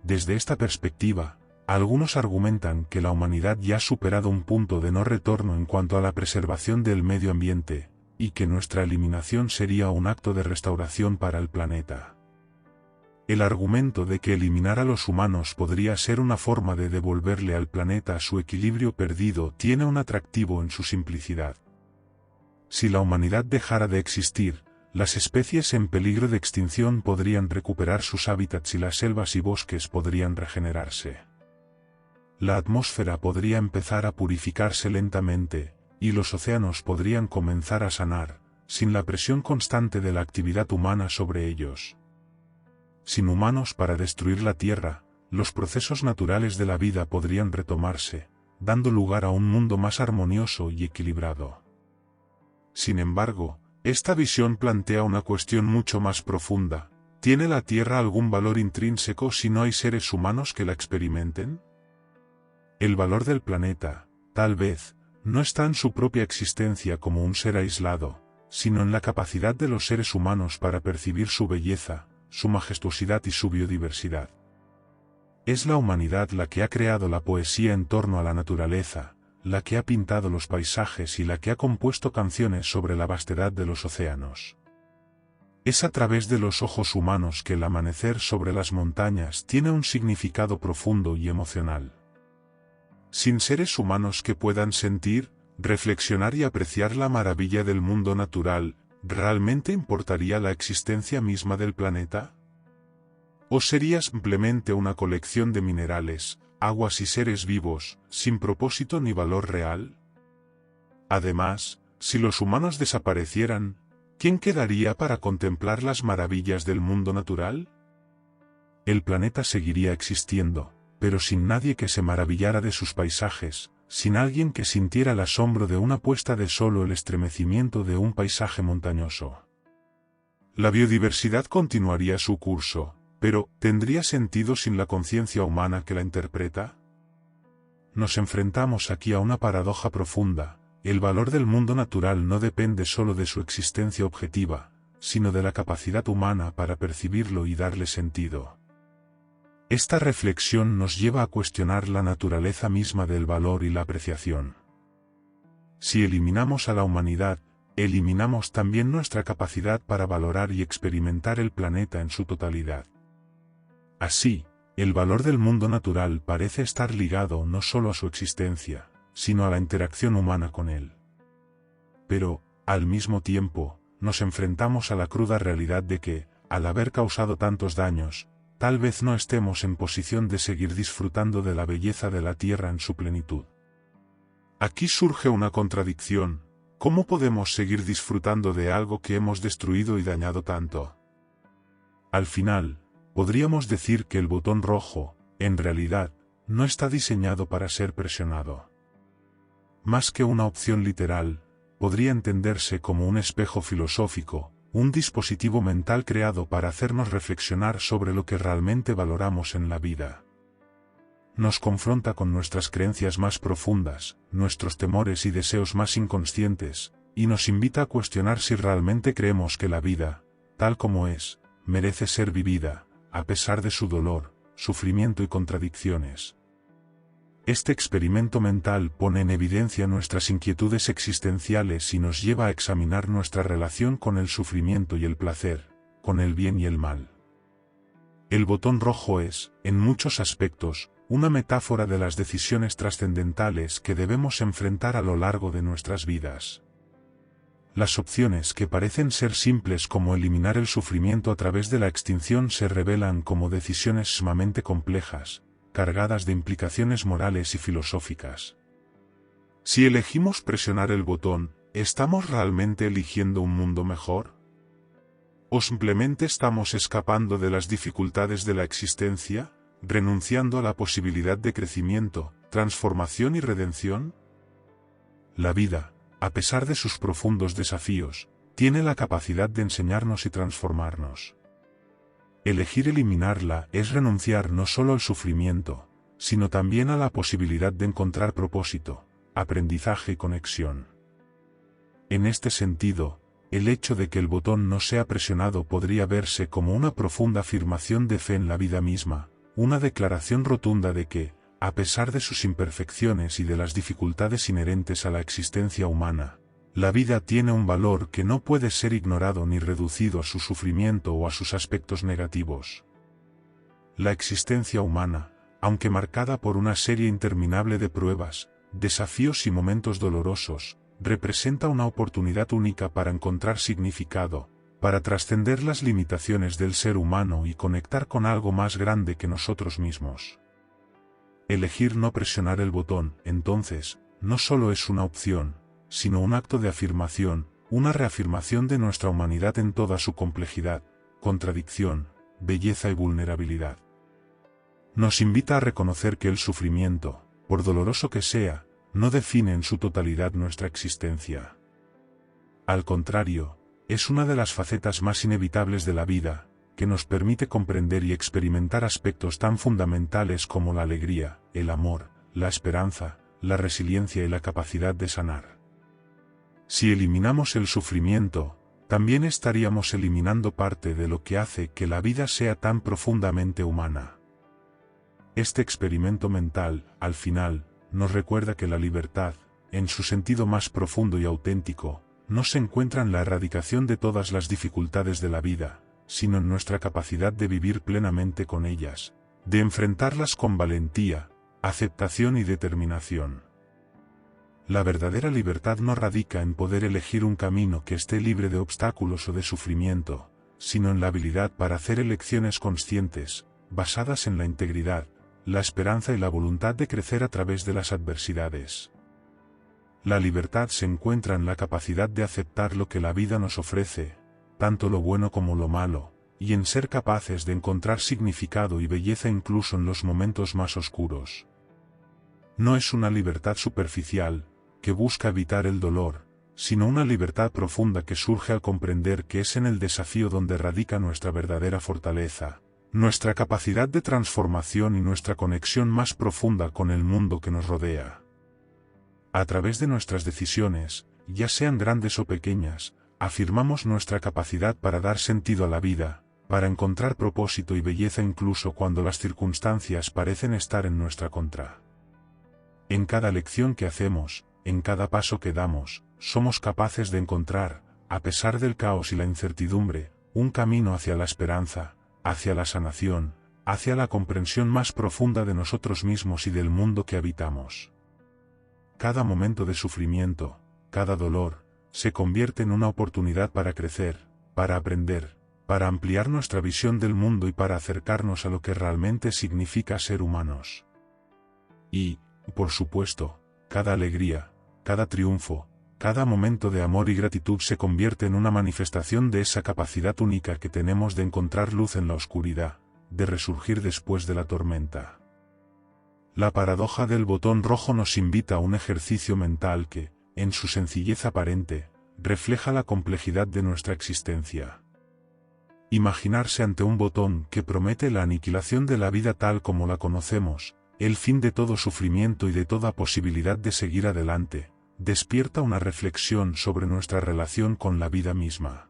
A: Desde esta perspectiva, algunos argumentan que la humanidad ya ha superado un punto de no retorno en cuanto a la preservación del medio ambiente, y que nuestra eliminación sería un acto de restauración para el planeta. El argumento de que eliminar a los humanos podría ser una forma de devolverle al planeta su equilibrio perdido tiene un atractivo en su simplicidad. Si la humanidad dejara de existir, las especies en peligro de extinción podrían recuperar sus hábitats y las selvas y bosques podrían regenerarse. La atmósfera podría empezar a purificarse lentamente, y los océanos podrían comenzar a sanar, sin la presión constante de la actividad humana sobre ellos. Sin humanos para destruir la Tierra, los procesos naturales de la vida podrían retomarse, dando lugar a un mundo más armonioso y equilibrado. Sin embargo, esta visión plantea una cuestión mucho más profunda. ¿Tiene la Tierra algún valor intrínseco si no hay seres humanos que la experimenten? El valor del planeta, tal vez, no está en su propia existencia como un ser aislado, sino en la capacidad de los seres humanos para percibir su belleza, su majestuosidad y su biodiversidad. Es la humanidad la que ha creado la poesía en torno a la naturaleza, la que ha pintado los paisajes y la que ha compuesto canciones sobre la vastedad de los océanos. Es a través de los ojos humanos que el amanecer sobre las montañas tiene un significado profundo y emocional. Sin seres humanos que puedan sentir, reflexionar y apreciar la maravilla del mundo natural, ¿realmente importaría la existencia misma del planeta? ¿O sería simplemente una colección de minerales, aguas y seres vivos, sin propósito ni valor real? Además, si los humanos desaparecieran, ¿quién quedaría para contemplar las maravillas del mundo natural? El planeta seguiría existiendo, pero sin nadie que se maravillara de sus paisajes, sin alguien que sintiera el asombro de una puesta de sol o el estremecimiento de un paisaje montañoso. La biodiversidad continuaría su curso, pero ¿tendría sentido sin la conciencia humana que la interpreta? Nos enfrentamos aquí a una paradoja profunda. El valor del mundo natural no depende solo de su existencia objetiva, sino de la capacidad humana para percibirlo y darle sentido. Esta reflexión nos lleva a cuestionar la naturaleza misma del valor y la apreciación. Si eliminamos a la humanidad, eliminamos también nuestra capacidad para valorar y experimentar el planeta en su totalidad. Así, el valor del mundo natural parece estar ligado no solo a su existencia, sino a la interacción humana con él. Pero, al mismo tiempo, nos enfrentamos a la cruda realidad de que, al haber causado tantos daños, tal vez no estemos en posición de seguir disfrutando de la belleza de la Tierra en su plenitud. Aquí surge una contradicción. ¿Cómo podemos seguir disfrutando de algo que hemos destruido y dañado tanto? Al final, podríamos decir que el botón rojo, en realidad, no está diseñado para ser presionado. Más que una opción literal, podría entenderse como un espejo filosófico, un dispositivo mental creado para hacernos reflexionar sobre lo que realmente valoramos en la vida. Nos confronta con nuestras creencias más profundas, nuestros temores y deseos más inconscientes, y nos invita a cuestionar si realmente creemos que la vida, tal como es, merece ser vivida, a pesar de su dolor, sufrimiento y contradicciones. Este experimento mental pone en evidencia nuestras inquietudes existenciales y nos lleva a examinar nuestra relación con el sufrimiento y el placer, con el bien y el mal. El botón rojo es, en muchos aspectos, una metáfora de las decisiones trascendentales que debemos enfrentar a lo largo de nuestras vidas. Las opciones que parecen ser simples como eliminar el sufrimiento a través de la extinción se revelan como decisiones sumamente complejas, cargadas de implicaciones morales y filosóficas. Si elegimos presionar el botón, ¿estamos realmente eligiendo un mundo mejor? ¿O simplemente estamos escapando de las dificultades de la existencia, renunciando a la posibilidad de crecimiento, transformación y redención? La vida, a pesar de sus profundos desafíos, tiene la capacidad de enseñarnos y transformarnos. Elegir eliminarla es renunciar no solo al sufrimiento, sino también a la posibilidad de encontrar propósito, aprendizaje y conexión. En este sentido, el hecho de que el botón no sea presionado podría verse como una profunda afirmación de fe en la vida misma, una declaración rotunda de que, a pesar de sus imperfecciones y de las dificultades inherentes a la existencia humana, la vida tiene un valor que no puede ser ignorado ni reducido a su sufrimiento o a sus aspectos negativos. La existencia humana, aunque marcada por una serie interminable de pruebas, desafíos y momentos dolorosos, representa una oportunidad única para encontrar significado, para trascender las limitaciones del ser humano y conectar con algo más grande que nosotros mismos. Elegir no presionar el botón, entonces, no solo es una opción, sino un acto de afirmación, una reafirmación de nuestra humanidad en toda su complejidad, contradicción, belleza y vulnerabilidad. Nos invita a reconocer que el sufrimiento, por doloroso que sea, no define en su totalidad nuestra existencia. Al contrario, es una de las facetas más inevitables de la vida, que nos permite comprender y experimentar aspectos tan fundamentales como la alegría, el amor, la esperanza, la resiliencia y la capacidad de sanar. Si eliminamos el sufrimiento, también estaríamos eliminando parte de lo que hace que la vida sea tan profundamente humana. Este experimento mental, al final, nos recuerda que la libertad, en su sentido más profundo y auténtico, no se encuentra en la erradicación de todas las dificultades de la vida, sino en nuestra capacidad de vivir plenamente con ellas, de enfrentarlas con valentía, aceptación y determinación. La verdadera libertad no radica en poder elegir un camino que esté libre de obstáculos o de sufrimiento, sino en la habilidad para hacer elecciones conscientes, basadas en la integridad, la esperanza y la voluntad de crecer a través de las adversidades. La libertad se encuentra en la capacidad de aceptar lo que la vida nos ofrece, tanto lo bueno como lo malo, y en ser capaces de encontrar significado y belleza incluso en los momentos más oscuros. No es una libertad superficial, que busca evitar el dolor, sino una libertad profunda que surge al comprender que es en el desafío donde radica nuestra verdadera fortaleza, nuestra capacidad de transformación y nuestra conexión más profunda con el mundo que nos rodea. A través de nuestras decisiones, ya sean grandes o pequeñas, afirmamos nuestra capacidad para dar sentido a la vida, para encontrar propósito y belleza incluso cuando las circunstancias parecen estar en nuestra contra. En cada elección que hacemos, en cada paso que damos, somos capaces de encontrar, a pesar del caos y la incertidumbre, un camino hacia la esperanza, hacia la sanación, hacia la comprensión más profunda de nosotros mismos y del mundo que habitamos. Cada momento de sufrimiento, cada dolor, se convierte en una oportunidad para crecer, para aprender, para ampliar nuestra visión del mundo y para acercarnos a lo que realmente significa ser humanos. Y, por supuesto, cada alegría, cada triunfo, cada momento de amor y gratitud se convierte en una manifestación de esa capacidad única que tenemos de encontrar luz en la oscuridad, de resurgir después de la tormenta. La paradoja del botón rojo nos invita a un ejercicio mental que, en su sencillez aparente, refleja la complejidad de nuestra existencia. Imaginarse ante un botón que promete la aniquilación de la vida tal como la conocemos, el fin de todo sufrimiento y de toda posibilidad de seguir adelante, despierta una reflexión sobre nuestra relación con la vida misma.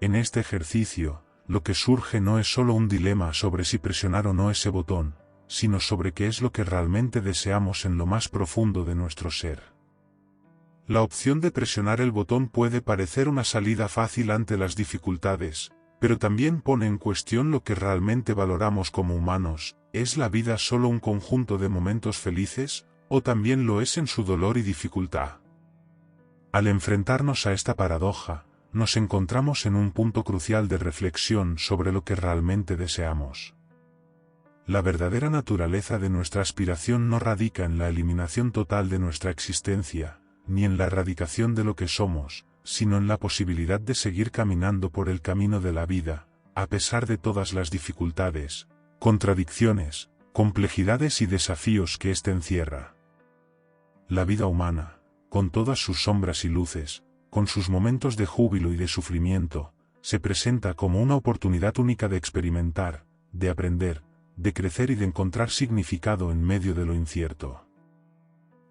A: En este ejercicio, lo que surge no es solo un dilema sobre si presionar o no ese botón, sino sobre qué es lo que realmente deseamos en lo más profundo de nuestro ser. La opción de presionar el botón puede parecer una salida fácil ante las dificultades, pero también pone en cuestión lo que realmente valoramos como humanos. ¿Es la vida solo un conjunto de momentos felices, o también lo es en su dolor y dificultad? Al enfrentarnos a esta paradoja, nos encontramos en un punto crucial de reflexión sobre lo que realmente deseamos. La verdadera naturaleza de nuestra aspiración no radica en la eliminación total de nuestra existencia, ni en la erradicación de lo que somos, sino en la posibilidad de seguir caminando por el camino de la vida, a pesar de todas las dificultades, contradicciones, complejidades y desafíos que éste encierra. La vida humana, con todas sus sombras y luces, con sus momentos de júbilo y de sufrimiento, se presenta como una oportunidad única de experimentar, de aprender, de crecer y de encontrar significado en medio de lo incierto.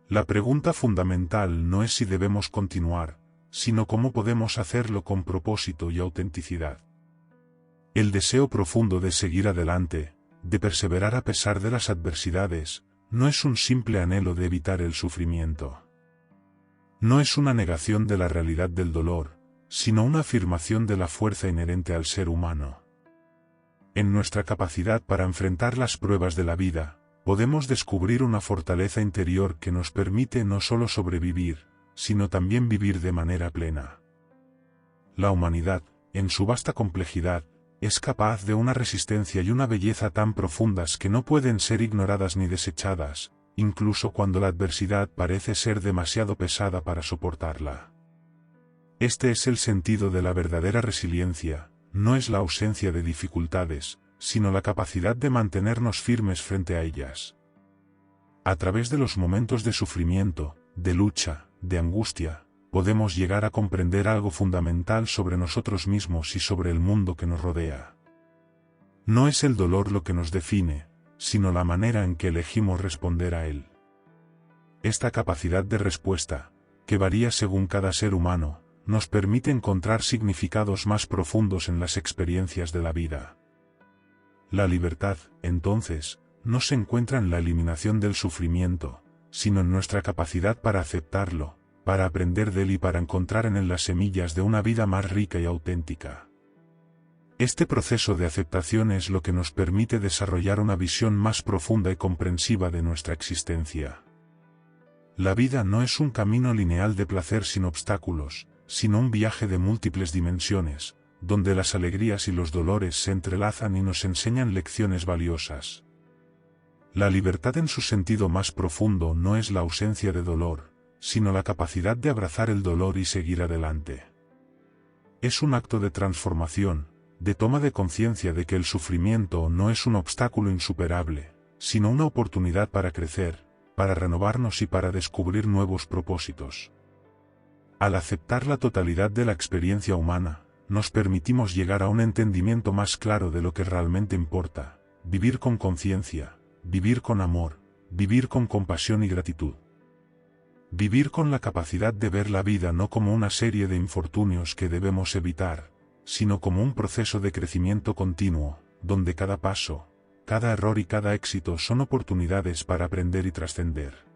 A: La pregunta fundamental no es si debemos continuar, sino cómo podemos hacerlo con propósito y autenticidad. El deseo profundo de seguir adelante, de perseverar a pesar de las adversidades, no es un simple anhelo de evitar el sufrimiento. No es una negación de la realidad del dolor, sino una afirmación de la fuerza inherente al ser humano. En nuestra capacidad para enfrentar las pruebas de la vida, podemos descubrir una fortaleza interior que nos permite no solo sobrevivir, sino también vivir de manera plena. La humanidad, en su vasta complejidad, es capaz de una resistencia y una belleza tan profundas que no pueden ser ignoradas ni desechadas, incluso cuando la adversidad parece ser demasiado pesada para soportarla. Este es el sentido de la verdadera resiliencia. No es la ausencia de dificultades, sino la capacidad de mantenernos firmes frente a ellas. A través de los momentos de sufrimiento, de lucha, de angustia, podemos llegar a comprender algo fundamental sobre nosotros mismos y sobre el mundo que nos rodea. No es el dolor lo que nos define, sino la manera en que elegimos responder a él. Esta capacidad de respuesta, que varía según cada ser humano, nos permite encontrar significados más profundos en las experiencias de la vida. La libertad, entonces, no se encuentra en la eliminación del sufrimiento, sino en nuestra capacidad para aceptarlo, para aprender de él y para encontrar en él las semillas de una vida más rica y auténtica. Este proceso de aceptación es lo que nos permite desarrollar una visión más profunda y comprensiva de nuestra existencia. La vida no es un camino lineal de placer sin obstáculos, sino un viaje de múltiples dimensiones, donde las alegrías y los dolores se entrelazan y nos enseñan lecciones valiosas. La libertad en su sentido más profundo no es la ausencia de dolor, sino la capacidad de abrazar el dolor y seguir adelante. Es un acto de transformación, de toma de conciencia de que el sufrimiento no es un obstáculo insuperable, sino una oportunidad para crecer, para renovarnos y para descubrir nuevos propósitos. Al aceptar la totalidad de la experiencia humana, nos permitimos llegar a un entendimiento más claro de lo que realmente importa: vivir con conciencia, vivir con amor, vivir con compasión y gratitud. Vivir con la capacidad de ver la vida no como una serie de infortunios que debemos evitar, sino como un proceso de crecimiento continuo, donde cada paso, cada error y cada éxito son oportunidades para aprender y trascender.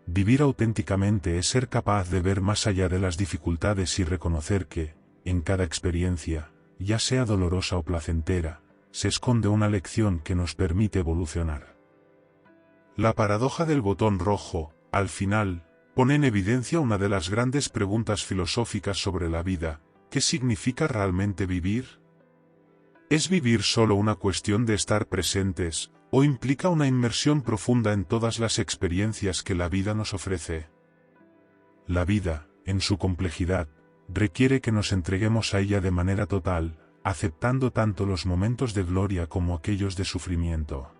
A: Vivir auténticamente es ser capaz de ver más allá de las dificultades y reconocer que, en cada experiencia, ya sea dolorosa o placentera, se esconde una lección que nos permite evolucionar. La paradoja del botón rojo, al final, pone en evidencia una de las grandes preguntas filosóficas sobre la vida: ¿qué significa realmente vivir? ¿Es vivir solo una cuestión de estar presentes, o implica una inmersión profunda en todas las experiencias que la vida nos ofrece? La vida, en su complejidad, requiere que nos entreguemos a ella de manera total, aceptando tanto los momentos de gloria como aquellos de sufrimiento.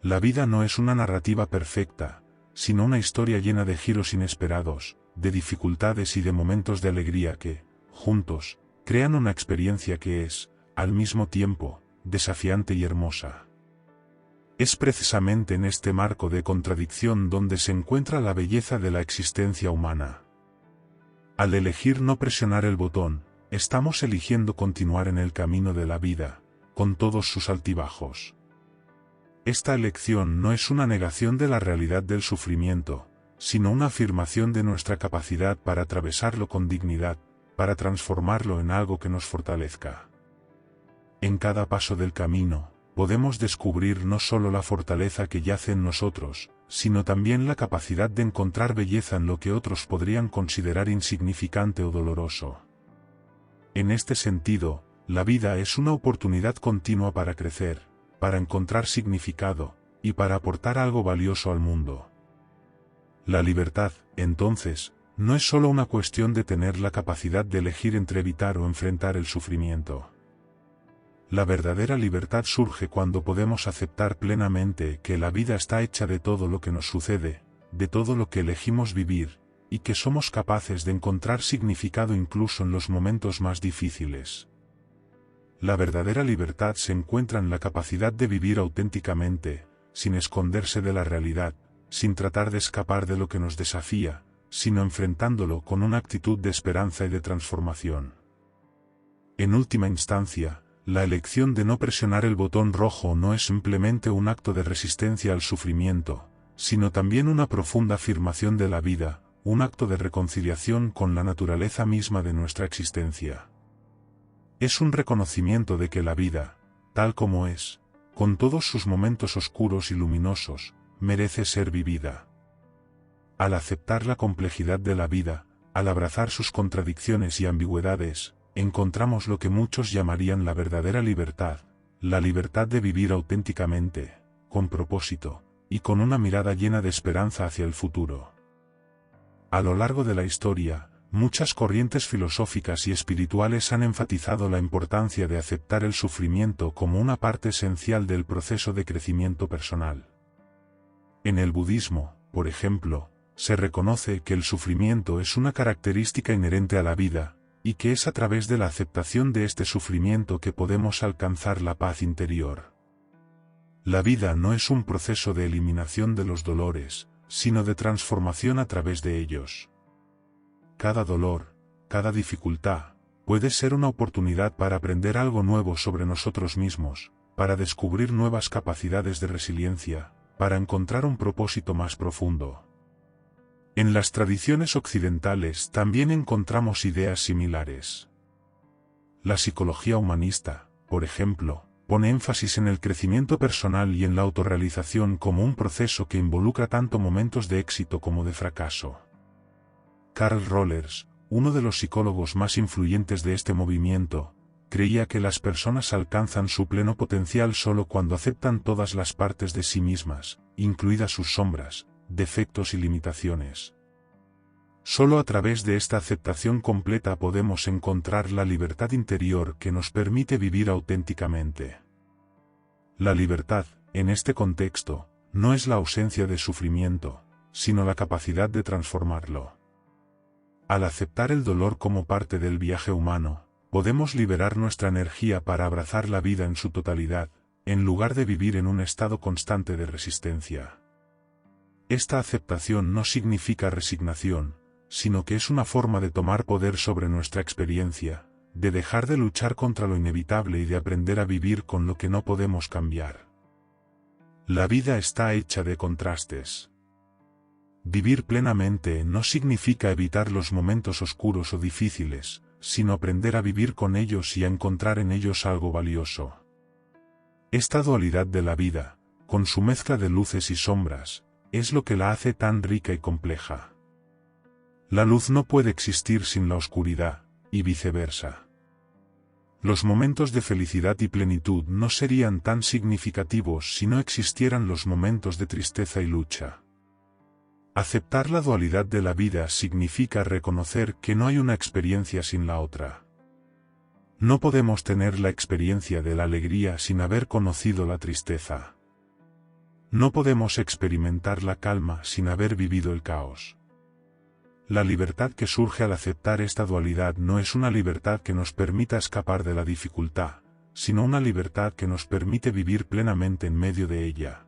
A: La vida no es una narrativa perfecta, sino una historia llena de giros inesperados, de dificultades y de momentos de alegría que, juntos, crean una experiencia que es, al mismo tiempo, desafiante y hermosa. Es precisamente en este marco de contradicción donde se encuentra la belleza de la existencia humana. Al elegir no presionar el botón, estamos eligiendo continuar en el camino de la vida, con todos sus altibajos. Esta elección no es una negación de la realidad del sufrimiento, sino una afirmación de nuestra capacidad para atravesarlo con dignidad, para transformarlo en algo que nos fortalezca. En cada paso del camino, podemos descubrir no solo la fortaleza que yace en nosotros, sino también la capacidad de encontrar belleza en lo que otros podrían considerar insignificante o doloroso. En este sentido, la vida es una oportunidad continua para crecer, para encontrar significado, y para aportar algo valioso al mundo. La libertad, entonces, no es solo una cuestión de tener la capacidad de elegir entre evitar o enfrentar el sufrimiento. La verdadera libertad surge cuando podemos aceptar plenamente que la vida está hecha de todo lo que nos sucede, de todo lo que elegimos vivir, y que somos capaces de encontrar significado incluso en los momentos más difíciles. La verdadera libertad se encuentra en la capacidad de vivir auténticamente, sin esconderse de la realidad, sin tratar de escapar de lo que nos desafía, sino enfrentándolo con una actitud de esperanza y de transformación. En última instancia, la elección de no presionar el botón rojo no es simplemente un acto de resistencia al sufrimiento, sino también una profunda afirmación de la vida, un acto de reconciliación con la naturaleza misma de nuestra existencia. Es un reconocimiento de que la vida, tal como es, con todos sus momentos oscuros y luminosos, merece ser vivida. Al aceptar la complejidad de la vida, al abrazar sus contradicciones y ambigüedades, encontramos lo que muchos llamarían la verdadera libertad, la libertad de vivir auténticamente, con propósito, y con una mirada llena de esperanza hacia el futuro. A lo largo de la historia, muchas corrientes filosóficas y espirituales han enfatizado la importancia de aceptar el sufrimiento como una parte esencial del proceso de crecimiento personal. En el budismo, por ejemplo, se reconoce que el sufrimiento es una característica inherente a la vida, y que es a través de la aceptación de este sufrimiento que podemos alcanzar la paz interior. La vida no es un proceso de eliminación de los dolores, sino de transformación a través de ellos. Cada dolor, cada dificultad, puede ser una oportunidad para aprender algo nuevo sobre nosotros mismos, para descubrir nuevas capacidades de resiliencia, para encontrar un propósito más profundo. En las tradiciones occidentales también encontramos ideas similares. La psicología humanista, por ejemplo, pone énfasis en el crecimiento personal y en la autorrealización como un proceso que involucra tanto momentos de éxito como de fracaso. Carl Rollers, uno de los psicólogos más influyentes de este movimiento, creía que las personas alcanzan su pleno potencial solo cuando aceptan todas las partes de sí mismas, incluidas sus sombras, defectos y limitaciones. Solo a través de esta aceptación completa podemos encontrar la libertad interior que nos permite vivir auténticamente. La libertad, en este contexto, no es la ausencia de sufrimiento, sino la capacidad de transformarlo. Al aceptar el dolor como parte del viaje humano, podemos liberar nuestra energía para abrazar la vida en su totalidad, en lugar de vivir en un estado constante de resistencia. Esta aceptación no significa resignación, sino que es una forma de tomar poder sobre nuestra experiencia, de dejar de luchar contra lo inevitable y de aprender a vivir con lo que no podemos cambiar. La vida está hecha de contrastes. Vivir plenamente no significa evitar los momentos oscuros o difíciles, sino aprender a vivir con ellos y a encontrar en ellos algo valioso. Esta dualidad de la vida, con su mezcla de luces y sombras, es lo que la hace tan rica y compleja. La luz no puede existir sin la oscuridad, y viceversa. Los momentos de felicidad y plenitud no serían tan significativos si no existieran los momentos de tristeza y lucha. Aceptar la dualidad de la vida significa reconocer que no hay una experiencia sin la otra. No podemos tener la experiencia de la alegría sin haber conocido la tristeza. No podemos experimentar la calma sin haber vivido el caos. La libertad que surge al aceptar esta dualidad no es una libertad que nos permita escapar de la dificultad, sino una libertad que nos permite vivir plenamente en medio de ella.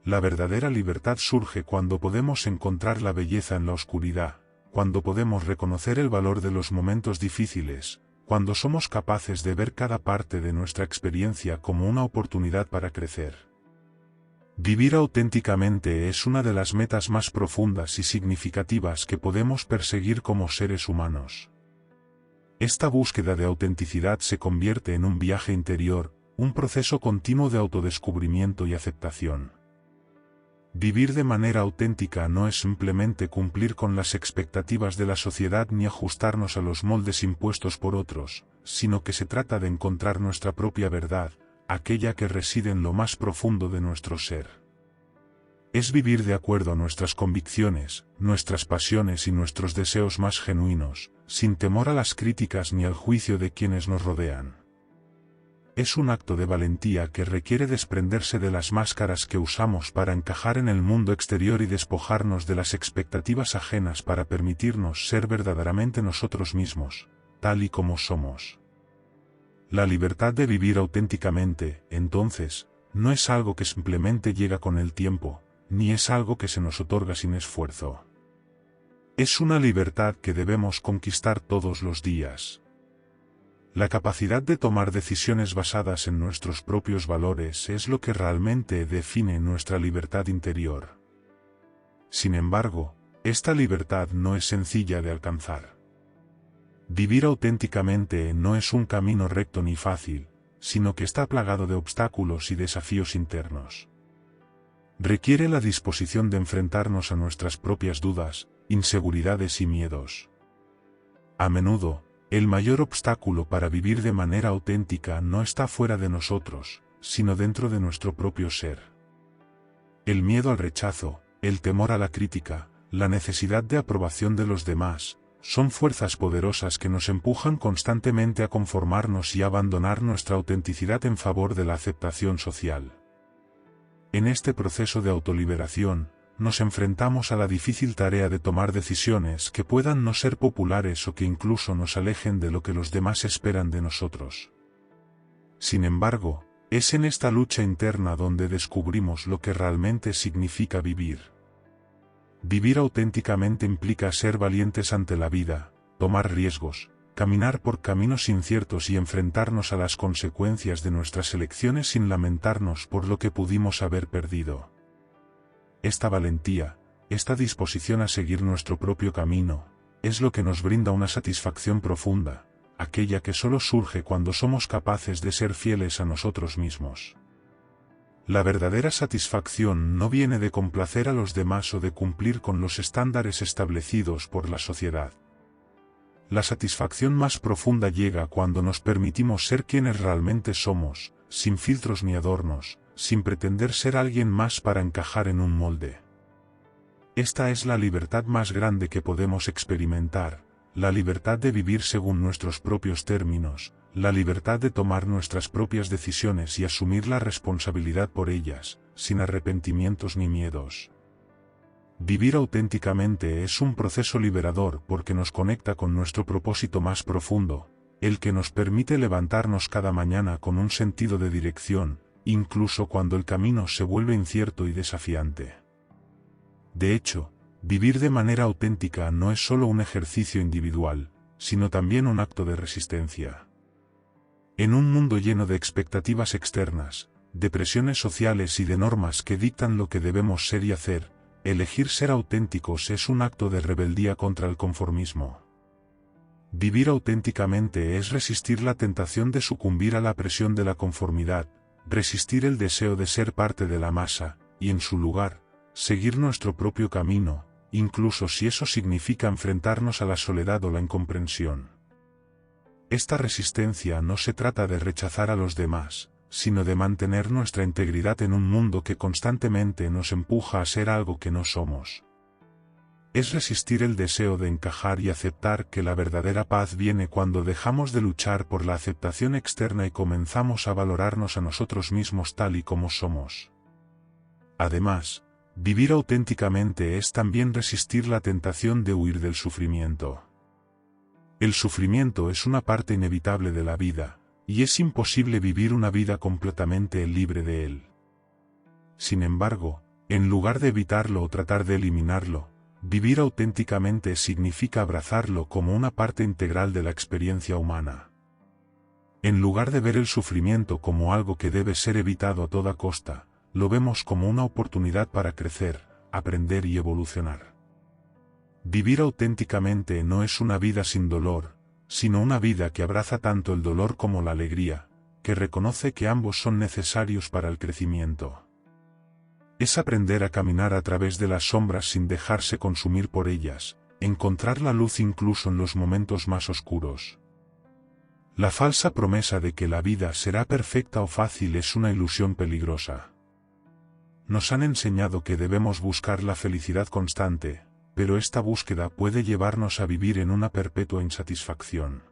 A: La verdadera libertad surge cuando podemos encontrar la belleza en la oscuridad, cuando podemos reconocer el valor de los momentos difíciles, cuando somos capaces de ver cada parte de nuestra experiencia como una oportunidad para crecer. Vivir auténticamente es una de las metas más profundas y significativas que podemos perseguir como seres humanos. Esta búsqueda de autenticidad se convierte en un viaje interior, un proceso continuo de autodescubrimiento y aceptación. Vivir de manera auténtica no es simplemente cumplir con las expectativas de la sociedad ni ajustarnos a los moldes impuestos por otros, sino que se trata de encontrar nuestra propia verdad, aquella que reside en lo más profundo de nuestro ser. Es vivir de acuerdo a nuestras convicciones, nuestras pasiones y nuestros deseos más genuinos, sin temor a las críticas ni al juicio de quienes nos rodean. Es un acto de valentía que requiere desprenderse de las máscaras que usamos para encajar en el mundo exterior y despojarnos de las expectativas ajenas para permitirnos ser verdaderamente nosotros mismos, tal y como somos. La libertad de vivir auténticamente, entonces, no es algo que simplemente llega con el tiempo, ni es algo que se nos otorga sin esfuerzo. Es una libertad que debemos conquistar todos los días. La capacidad de tomar decisiones basadas en nuestros propios valores es lo que realmente define nuestra libertad interior. Sin embargo, esta libertad no es sencilla de alcanzar. Vivir auténticamente no es un camino recto ni fácil, sino que está plagado de obstáculos y desafíos internos. Requiere la disposición de enfrentarnos a nuestras propias dudas, inseguridades y miedos. A menudo, el mayor obstáculo para vivir de manera auténtica no está fuera de nosotros, sino dentro de nuestro propio ser. El miedo al rechazo, el temor a la crítica, la necesidad de aprobación de los demás, son fuerzas poderosas que nos empujan constantemente a conformarnos y a abandonar nuestra autenticidad en favor de la aceptación social. En este proceso de autoliberación, nos enfrentamos a la difícil tarea de tomar decisiones que puedan no ser populares o que incluso nos alejen de lo que los demás esperan de nosotros. Sin embargo, es en esta lucha interna donde descubrimos lo que realmente significa vivir. Vivir auténticamente implica ser valientes ante la vida, tomar riesgos, caminar por caminos inciertos y enfrentarnos a las consecuencias de nuestras elecciones sin lamentarnos por lo que pudimos haber perdido. Esta valentía, esta disposición a seguir nuestro propio camino, es lo que nos brinda una satisfacción profunda, aquella que solo surge cuando somos capaces de ser fieles a nosotros mismos. La verdadera satisfacción no viene de complacer a los demás o de cumplir con los estándares establecidos por la sociedad. La satisfacción más profunda llega cuando nos permitimos ser quienes realmente somos, sin filtros ni adornos, sin pretender ser alguien más para encajar en un molde. Esta es la libertad más grande que podemos experimentar, la libertad de vivir según nuestros propios términos, la libertad de tomar nuestras propias decisiones y asumir la responsabilidad por ellas, sin arrepentimientos ni miedos. Vivir auténticamente es un proceso liberador porque nos conecta con nuestro propósito más profundo, el que nos permite levantarnos cada mañana con un sentido de dirección, incluso cuando el camino se vuelve incierto y desafiante. De hecho, vivir de manera auténtica no es solo un ejercicio individual, sino también un acto de resistencia. En un mundo lleno de expectativas externas, de presiones sociales y de normas que dictan lo que debemos ser y hacer, elegir ser auténticos es un acto de rebeldía contra el conformismo. Vivir auténticamente es resistir la tentación de sucumbir a la presión de la conformidad, resistir el deseo de ser parte de la masa, y en su lugar, seguir nuestro propio camino, incluso si eso significa enfrentarnos a la soledad o la incomprensión. Esta resistencia no se trata de rechazar a los demás, sino de mantener nuestra integridad en un mundo que constantemente nos empuja a ser algo que no somos. Es resistir el deseo de encajar y aceptar que la verdadera paz viene cuando dejamos de luchar por la aceptación externa y comenzamos a valorarnos a nosotros mismos tal y como somos. Además, vivir auténticamente es también resistir la tentación de huir del sufrimiento. El sufrimiento es una parte inevitable de la vida, y es imposible vivir una vida completamente libre de él. Sin embargo, en lugar de evitarlo o tratar de eliminarlo, vivir auténticamente significa abrazarlo como una parte integral de la experiencia humana. En lugar de ver el sufrimiento como algo que debe ser evitado a toda costa, lo vemos como una oportunidad para crecer, aprender y evolucionar. Vivir auténticamente no es una vida sin dolor, sino una vida que abraza tanto el dolor como la alegría, que reconoce que ambos son necesarios para el crecimiento. Es aprender a caminar a través de las sombras sin dejarse consumir por ellas, encontrar la luz incluso en los momentos más oscuros. La falsa promesa de que la vida será perfecta o fácil es una ilusión peligrosa. Nos han enseñado que debemos buscar la felicidad constante, pero esta búsqueda puede llevarnos a vivir en una perpetua insatisfacción.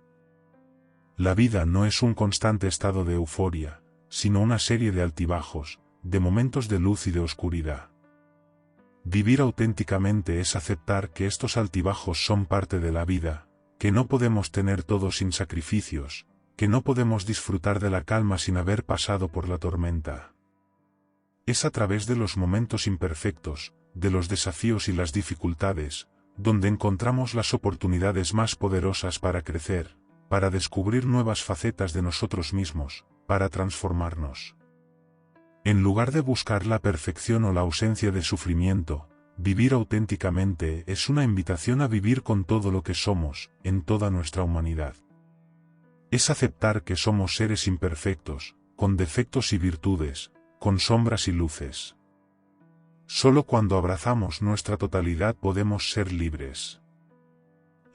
A: La vida no es un constante estado de euforia, sino una serie de altibajos, de momentos de luz y de oscuridad. Vivir auténticamente es aceptar que estos altibajos son parte de la vida, que no podemos tener todo sin sacrificios, que no podemos disfrutar de la calma sin haber pasado por la tormenta. Es a través de los momentos imperfectos, de los desafíos y las dificultades, donde encontramos las oportunidades más poderosas para crecer, para descubrir nuevas facetas de nosotros mismos, para transformarnos. En lugar de buscar la perfección o la ausencia de sufrimiento, vivir auténticamente es una invitación a vivir con todo lo que somos, en toda nuestra humanidad. Es aceptar que somos seres imperfectos, con defectos y virtudes, con sombras y luces. Solo cuando abrazamos nuestra totalidad podemos ser libres.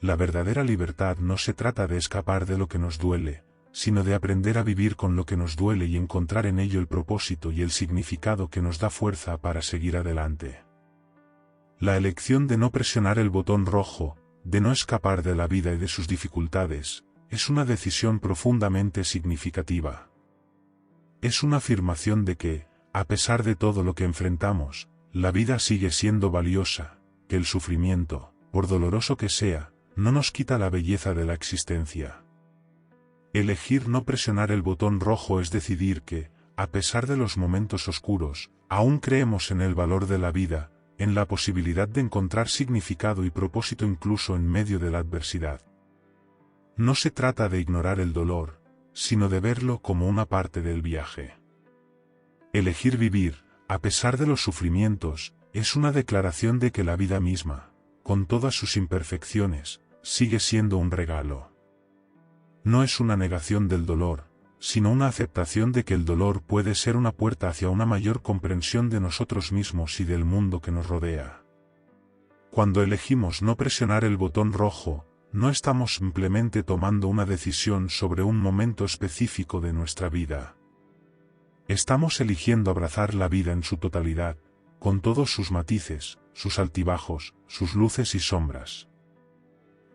A: La verdadera libertad no se trata de escapar de lo que nos duele, sino de aprender a vivir con lo que nos duele y encontrar en ello el propósito y el significado que nos da fuerza para seguir adelante. La elección de no presionar el botón rojo, de no escapar de la vida y de sus dificultades, es una decisión profundamente significativa. Es una afirmación de que, a pesar de todo lo que enfrentamos, la vida sigue siendo valiosa, que el sufrimiento, por doloroso que sea, no nos quita la belleza de la existencia. Elegir no presionar el botón rojo es decidir que, a pesar de los momentos oscuros, aún creemos en el valor de la vida, en la posibilidad de encontrar significado y propósito incluso en medio de la adversidad. No se trata de ignorar el dolor, sino de verlo como una parte del viaje. Elegir vivir, a pesar de los sufrimientos, es una declaración de que la vida misma, con todas sus imperfecciones, sigue siendo un regalo. No es una negación del dolor, sino una aceptación de que el dolor puede ser una puerta hacia una mayor comprensión de nosotros mismos y del mundo que nos rodea. Cuando elegimos no presionar el botón rojo, no estamos simplemente tomando una decisión sobre un momento específico de nuestra vida. Estamos eligiendo abrazar la vida en su totalidad, con todos sus matices, sus altibajos, sus luces y sombras.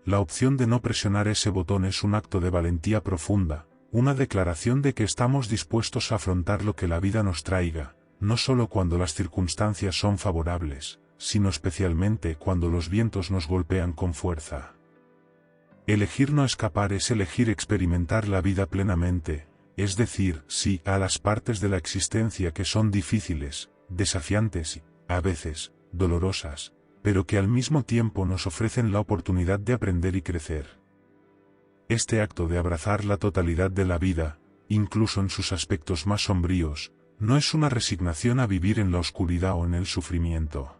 A: La opción de no presionar ese botón es un acto de valentía profunda, una declaración de que estamos dispuestos a afrontar lo que la vida nos traiga, no solo cuando las circunstancias son favorables, sino especialmente cuando los vientos nos golpean con fuerza. Elegir no escapar es elegir experimentar la vida plenamente, es decir, sí a las partes de la existencia que son difíciles, desafiantes y, a veces, dolorosas, pero que al mismo tiempo nos ofrecen la oportunidad de aprender y crecer. Este acto de abrazar la totalidad de la vida, incluso en sus aspectos más sombríos, no es una resignación a vivir en la oscuridad o en el sufrimiento.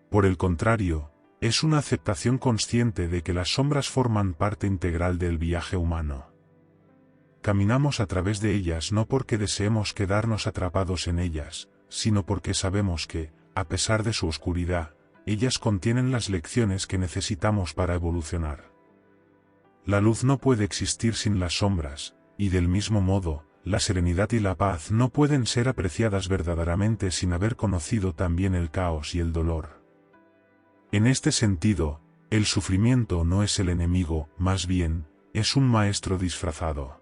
A: Por el contrario, es una aceptación consciente de que las sombras forman parte integral del viaje humano. Caminamos a través de ellas no porque deseemos quedarnos atrapados en ellas, sino porque sabemos que, a pesar de su oscuridad, ellas contienen las lecciones que necesitamos para evolucionar. La luz no puede existir sin las sombras, y del mismo modo, la serenidad y la paz no pueden ser apreciadas verdaderamente sin haber conocido también el caos y el dolor. En este sentido, el sufrimiento no es el enemigo, más bien, es un maestro disfrazado.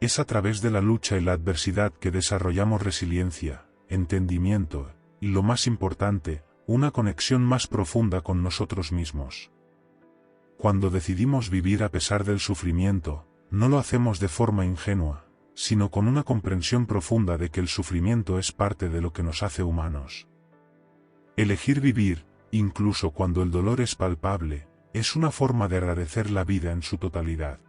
A: Es a través de la lucha y la adversidad que desarrollamos resiliencia, entendimiento, y lo más importante, una conexión más profunda con nosotros mismos. Cuando decidimos vivir a pesar del sufrimiento, no lo hacemos de forma ingenua, sino con una comprensión profunda de que el sufrimiento es parte de lo que nos hace humanos. Elegir vivir, incluso cuando el dolor es palpable, es una forma de agradecer la vida en su totalidad.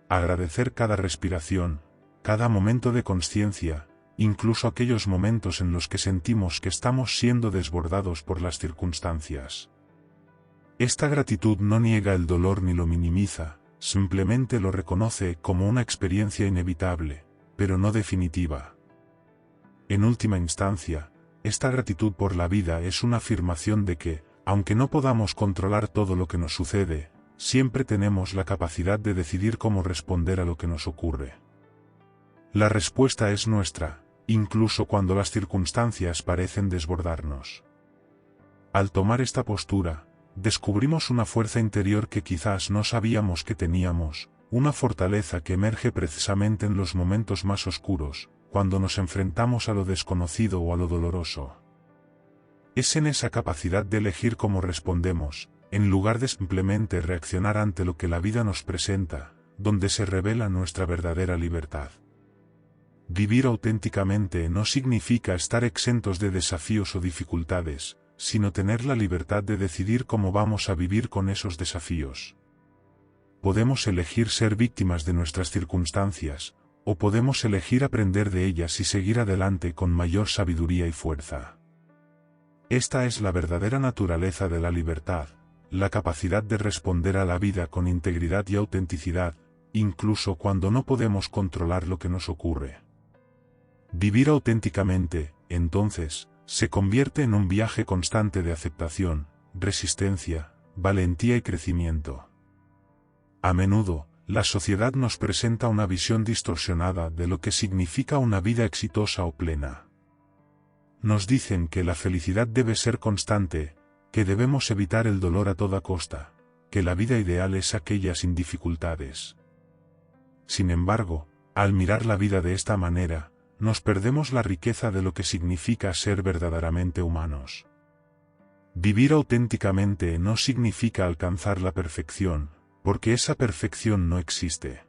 A: Agradecer cada respiración, cada momento de consciencia, incluso aquellos momentos en los que sentimos que estamos siendo desbordados por las circunstancias. Esta gratitud no niega el dolor ni lo minimiza, simplemente lo reconoce como una experiencia inevitable, pero no definitiva. En última instancia, esta gratitud por la vida es una afirmación de que, aunque no podamos controlar todo lo que nos sucede, siempre tenemos la capacidad de decidir cómo responder a lo que nos ocurre. La respuesta es nuestra, incluso cuando las circunstancias parecen desbordarnos. Al tomar esta postura, descubrimos una fuerza interior que quizás no sabíamos que teníamos, una fortaleza que emerge precisamente en los momentos más oscuros, cuando nos enfrentamos a lo desconocido o a lo doloroso. Es en esa capacidad de elegir cómo respondemos, en lugar de simplemente reaccionar ante lo que la vida nos presenta, donde se revela nuestra verdadera libertad. Vivir auténticamente no significa estar exentos de desafíos o dificultades, sino tener la libertad de decidir cómo vamos a vivir con esos desafíos. Podemos elegir ser víctimas de nuestras circunstancias, o podemos elegir aprender de ellas y seguir adelante con mayor sabiduría y fuerza. Esta es la verdadera naturaleza de la libertad, la capacidad de responder a la vida con integridad y autenticidad, incluso cuando no podemos controlar lo que nos ocurre. Vivir auténticamente, entonces, se convierte en un viaje constante de aceptación, resistencia, valentía y crecimiento. A menudo, la sociedad nos presenta una visión distorsionada de lo que significa una vida exitosa o plena. Nos dicen que la felicidad debe ser constante, que debemos evitar el dolor a toda costa, que la vida ideal es aquella sin dificultades. Sin embargo, al mirar la vida de esta manera, nos perdemos la riqueza de lo que significa ser verdaderamente humanos. Vivir auténticamente no significa alcanzar la perfección, porque esa perfección no existe.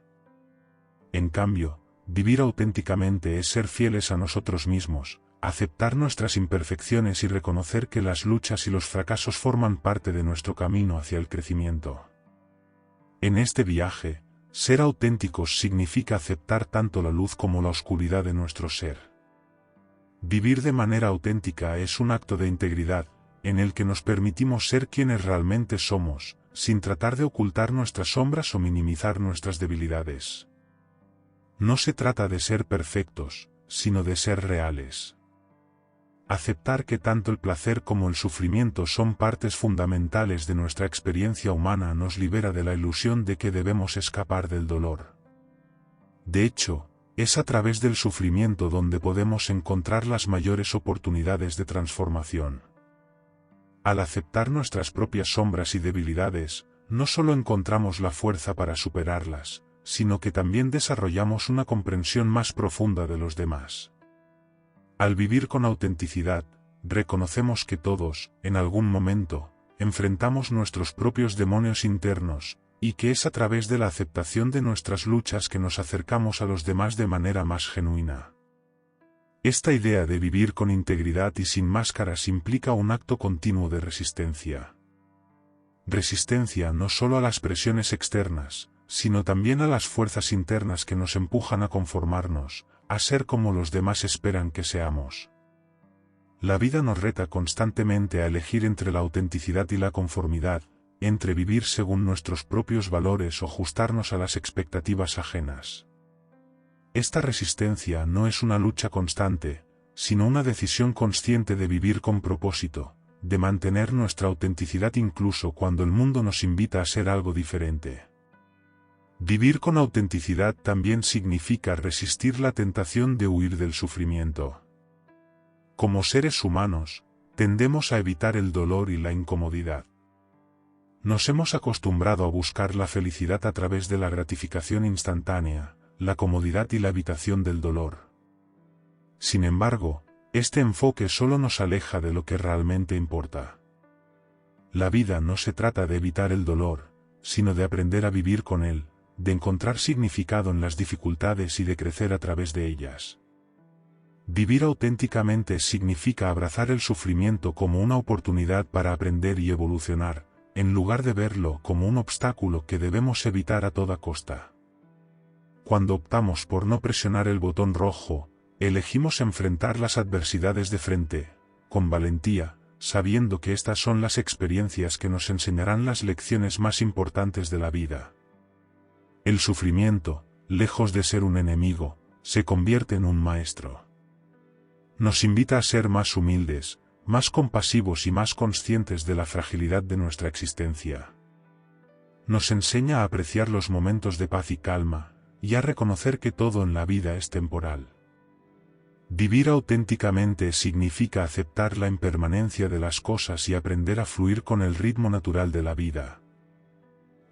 A: En cambio, vivir auténticamente es ser fieles a nosotros mismos, aceptar nuestras imperfecciones y reconocer que las luchas y los fracasos forman parte de nuestro camino hacia el crecimiento. En este viaje, ser auténticos significa aceptar tanto la luz como la oscuridad de nuestro ser. Vivir de manera auténtica es un acto de integridad, en el que nos permitimos ser quienes realmente somos, sin tratar de ocultar nuestras sombras o minimizar nuestras debilidades. No se trata de ser perfectos, sino de ser reales. Aceptar que tanto el placer como el sufrimiento son partes fundamentales de nuestra experiencia humana nos libera de la ilusión de que debemos escapar del dolor. De hecho, es a través del sufrimiento donde podemos encontrar las mayores oportunidades de transformación. Al aceptar nuestras propias sombras y debilidades, no solo encontramos la fuerza para superarlas, sino que también desarrollamos una comprensión más profunda de los demás. Al vivir con autenticidad, reconocemos que todos, en algún momento, enfrentamos nuestros propios demonios internos, y que es a través de la aceptación de nuestras luchas que nos acercamos a los demás de manera más genuina. Esta idea de vivir con integridad y sin máscaras implica un acto continuo de resistencia. Resistencia no solo a las presiones externas, sino también a las fuerzas internas que nos empujan a conformarnos, a ser como los demás esperan que seamos. La vida nos reta constantemente a elegir entre la autenticidad y la conformidad, entre vivir según nuestros propios valores o ajustarnos a las expectativas ajenas. Esta resistencia no es una lucha constante, sino una decisión consciente de vivir con propósito, de mantener nuestra autenticidad incluso cuando el mundo nos invita a ser algo diferente. Vivir con autenticidad también significa resistir la tentación de huir del sufrimiento. Como seres humanos, tendemos a evitar el dolor y la incomodidad. Nos hemos acostumbrado a buscar la felicidad a través de la gratificación instantánea, la comodidad y la evitación del dolor. Sin embargo, este enfoque solo nos aleja de lo que realmente importa. La vida no se trata de evitar el dolor, sino de aprender a vivir con él, de encontrar significado en las dificultades y de crecer a través de ellas. Vivir auténticamente significa abrazar el sufrimiento como una oportunidad para aprender y evolucionar, en lugar de verlo como un obstáculo que debemos evitar a toda costa. Cuando optamos por no presionar el botón rojo, elegimos enfrentar las adversidades de frente, con valentía, sabiendo que estas son las experiencias que nos enseñarán las lecciones más importantes de la vida. El sufrimiento, lejos de ser un enemigo, se convierte en un maestro. Nos invita a ser más humildes, más compasivos y más conscientes de la fragilidad de nuestra existencia. Nos enseña a apreciar los momentos de paz y calma, y a reconocer que todo en la vida es temporal. Vivir auténticamente significa aceptar la impermanencia de las cosas y aprender a fluir con el ritmo natural de la vida.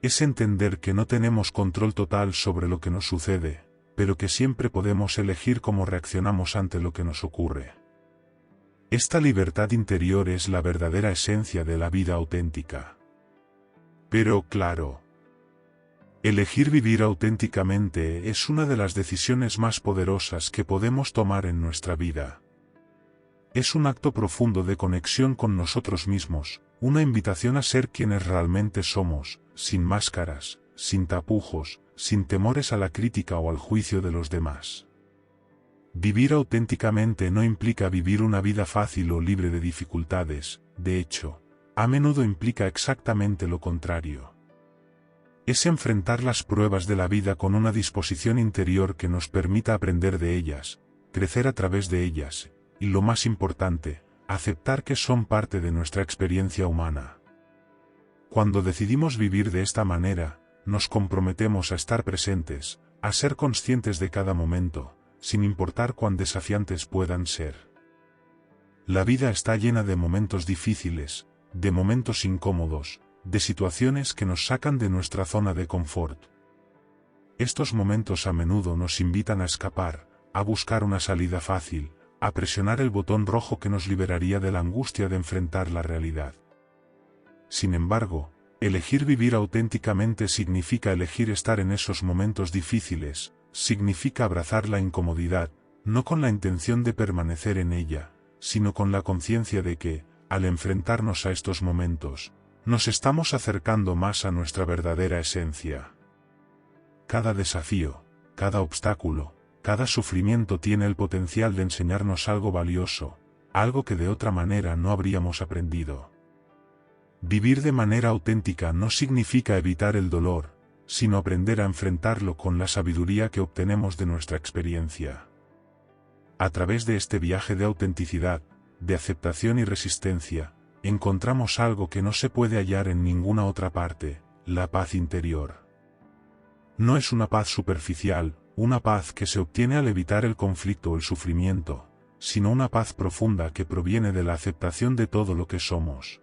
A: Es entender que no tenemos control total sobre lo que nos sucede, pero que siempre podemos elegir cómo reaccionamos ante lo que nos ocurre. Esta libertad interior es la verdadera esencia de la vida auténtica. Pero claro, elegir vivir auténticamente es una de las decisiones más poderosas que podemos tomar en nuestra vida. Es un acto profundo de conexión con nosotros mismos, una invitación a ser quienes realmente somos, sin máscaras, sin tapujos, sin temores a la crítica o al juicio de los demás. Vivir auténticamente no implica vivir una vida fácil o libre de dificultades, de hecho, a menudo implica exactamente lo contrario. Es enfrentar las pruebas de la vida con una disposición interior que nos permita aprender de ellas, crecer a través de ellas, y lo más importante, aceptar que son parte de nuestra experiencia humana. Cuando decidimos vivir de esta manera, nos comprometemos a estar presentes, a ser conscientes de cada momento, sin importar cuán desafiantes puedan ser. La vida está llena de momentos difíciles, de momentos incómodos, de situaciones que nos sacan de nuestra zona de confort. Estos momentos a menudo nos invitan a escapar, a buscar una salida fácil, a presionar el botón rojo que nos liberaría de la angustia de enfrentar la realidad. Sin embargo, elegir vivir auténticamente significa elegir estar en esos momentos difíciles, significa abrazar la incomodidad, no con la intención de permanecer en ella, sino con la conciencia de que, al enfrentarnos a estos momentos, nos estamos acercando más a nuestra verdadera esencia. Cada desafío, cada obstáculo, cada sufrimiento tiene el potencial de enseñarnos algo valioso, algo que de otra manera no habríamos aprendido. Vivir de manera auténtica no significa evitar el dolor, sino aprender a enfrentarlo con la sabiduría que obtenemos de nuestra experiencia. A través de este viaje de autenticidad, de aceptación y resistencia, encontramos algo que no se puede hallar en ninguna otra parte, la paz interior. No es una paz superficial, una paz que se obtiene al evitar el conflicto o el sufrimiento, sino una paz profunda que proviene de la aceptación de todo lo que somos.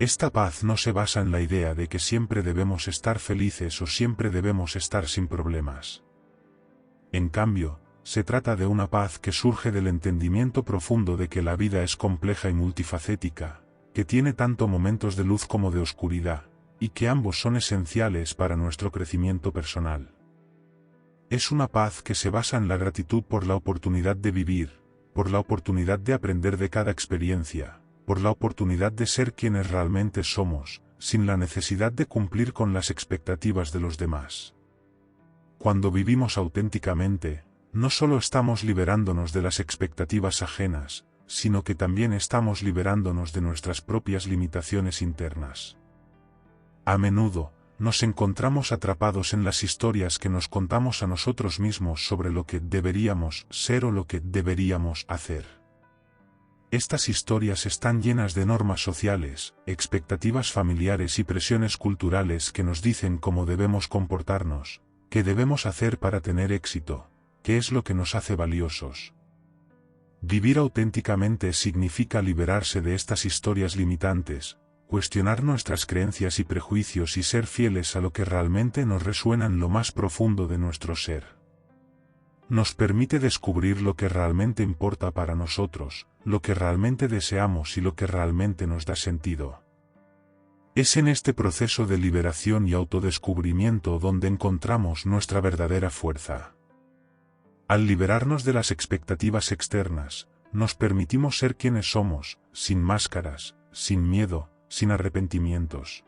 A: Esta paz no se basa en la idea de que siempre debemos estar felices o siempre debemos estar sin problemas. En cambio, se trata de una paz que surge del entendimiento profundo de que la vida es compleja y multifacética, que tiene tanto momentos de luz como de oscuridad, y que ambos son esenciales para nuestro crecimiento personal. Es una paz que se basa en la gratitud por la oportunidad de vivir, por la oportunidad de aprender de cada experiencia, por la oportunidad de ser quienes realmente somos, sin la necesidad de cumplir con las expectativas de los demás. Cuando vivimos auténticamente, no solo estamos liberándonos de las expectativas ajenas, sino que también estamos liberándonos de nuestras propias limitaciones internas. A menudo, nos encontramos atrapados en las historias que nos contamos a nosotros mismos sobre lo que deberíamos ser o lo que deberíamos hacer. Estas historias están llenas de normas sociales, expectativas familiares y presiones culturales que nos dicen cómo debemos comportarnos, qué debemos hacer para tener éxito, qué es lo que nos hace valiosos. Vivir auténticamente significa liberarse de estas historias limitantes, cuestionar nuestras creencias y prejuicios y ser fieles a lo que realmente nos resuena en lo más profundo de nuestro ser. Nos permite descubrir lo que realmente importa para nosotros, lo que realmente deseamos y lo que realmente nos da sentido. Es en este proceso de liberación y autodescubrimiento donde encontramos nuestra verdadera fuerza. Al liberarnos de las expectativas externas, nos permitimos ser quienes somos, sin máscaras, sin miedo, sin arrepentimientos.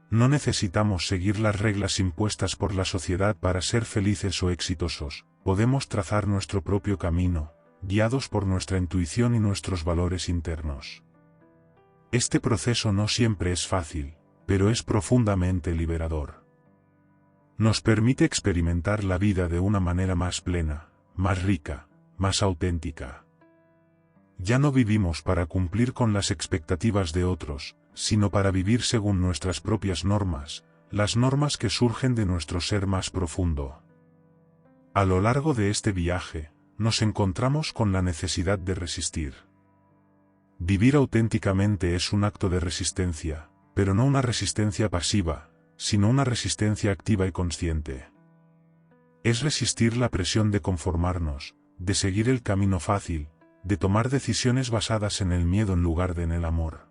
A: No necesitamos seguir las reglas impuestas por la sociedad para ser felices o exitosos, podemos trazar nuestro propio camino, guiados por nuestra intuición y nuestros valores internos. Este proceso no siempre es fácil, pero es profundamente liberador. Nos permite experimentar la vida de una manera más plena, más rica, más auténtica. Ya no vivimos para cumplir con las expectativas de otros, sino para vivir según nuestras propias normas, las normas que surgen de nuestro ser más profundo. A lo largo de este viaje, nos encontramos con la necesidad de resistir. Vivir auténticamente es un acto de resistencia, pero no una resistencia pasiva, sino una resistencia activa y consciente. Es resistir la presión de conformarnos, de seguir el camino fácil, de tomar decisiones basadas en el miedo en lugar de en el amor.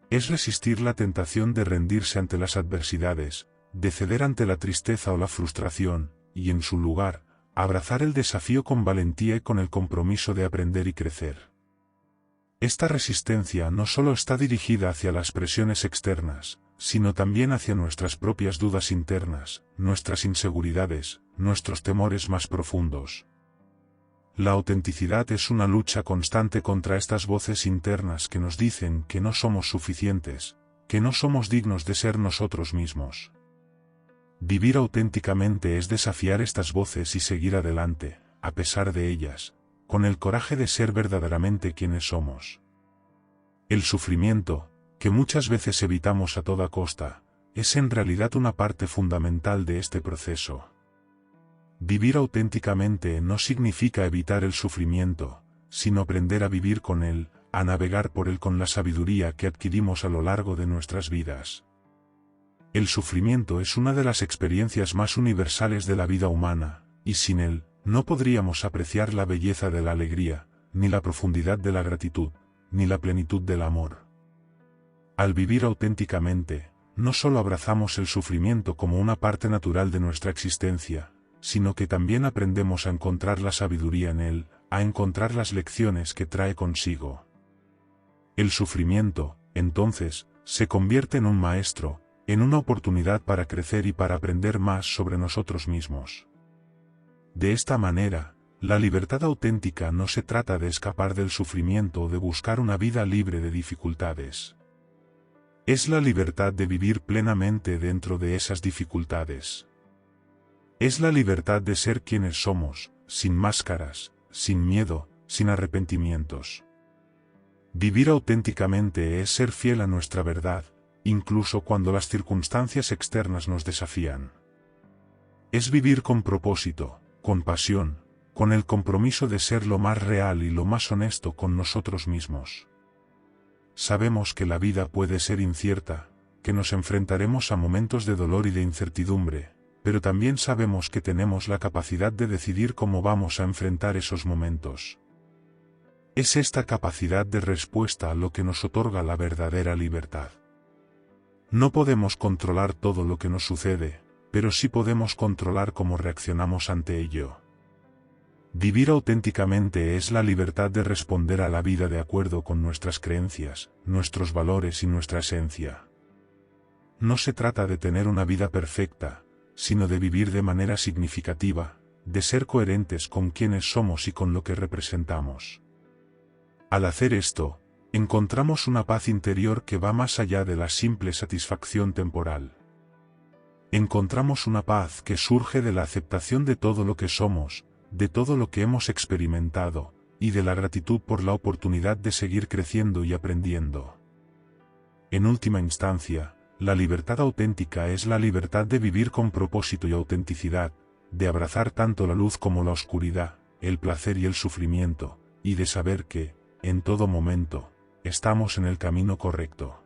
A: Es resistir la tentación de rendirse ante las adversidades, de ceder ante la tristeza o la frustración, y en su lugar, abrazar el desafío con valentía y con el compromiso de aprender y crecer. Esta resistencia no solo está dirigida hacia las presiones externas, sino también hacia nuestras propias dudas internas, nuestras inseguridades, nuestros temores más profundos. La autenticidad es una lucha constante contra estas voces internas que nos dicen que no somos suficientes, que no somos dignos de ser nosotros mismos. Vivir auténticamente es desafiar estas voces y seguir adelante, a pesar de ellas, con el coraje de ser verdaderamente quienes somos. El sufrimiento, que muchas veces evitamos a toda costa, es en realidad una parte fundamental de este proceso. Vivir auténticamente no significa evitar el sufrimiento, sino aprender a vivir con él, a navegar por él con la sabiduría que adquirimos a lo largo de nuestras vidas. El sufrimiento es una de las experiencias más universales de la vida humana, y sin él, no podríamos apreciar la belleza de la alegría, ni la profundidad de la gratitud, ni la plenitud del amor. Al vivir auténticamente, no solo abrazamos el sufrimiento como una parte natural de nuestra existencia, sino que también aprendemos a encontrar la sabiduría en él, a encontrar las lecciones que trae consigo. El sufrimiento, entonces, se convierte en un maestro, en una oportunidad para crecer y para aprender más sobre nosotros mismos. De esta manera, la libertad auténtica no se trata de escapar del sufrimiento o de buscar una vida libre de dificultades. Es la libertad de vivir plenamente dentro de esas dificultades. Es la libertad de ser quienes somos, sin máscaras, sin miedo, sin arrepentimientos. Vivir auténticamente es ser fiel a nuestra verdad, incluso cuando las circunstancias externas nos desafían. Es vivir con propósito, con pasión, con el compromiso de ser lo más real y lo más honesto con nosotros mismos. sabemos que la vida puede ser incierta, que nos enfrentaremos a momentos de dolor y de incertidumbre, pero también sabemos que tenemos la capacidad de decidir cómo vamos a enfrentar esos momentos. Es esta capacidad de respuesta lo que nos otorga la verdadera libertad. No podemos controlar todo lo que nos sucede, pero sí podemos controlar cómo reaccionamos ante ello. Vivir auténticamente es la libertad de responder a la vida de acuerdo con nuestras creencias, nuestros valores y nuestra esencia. No se trata de tener una vida perfecta, sino de vivir de manera significativa, de ser coherentes con quienes somos y con lo que representamos. Al hacer esto, encontramos una paz interior que va más allá de la simple satisfacción temporal. Encontramos una paz que surge de la aceptación de todo lo que somos, de todo lo que hemos experimentado, y de la gratitud por la oportunidad de seguir creciendo y aprendiendo. En última instancia, la libertad auténtica es la libertad de vivir con propósito y autenticidad, de abrazar tanto la luz como la oscuridad, el placer y el sufrimiento, y de saber que, en todo momento, estamos en el camino correcto.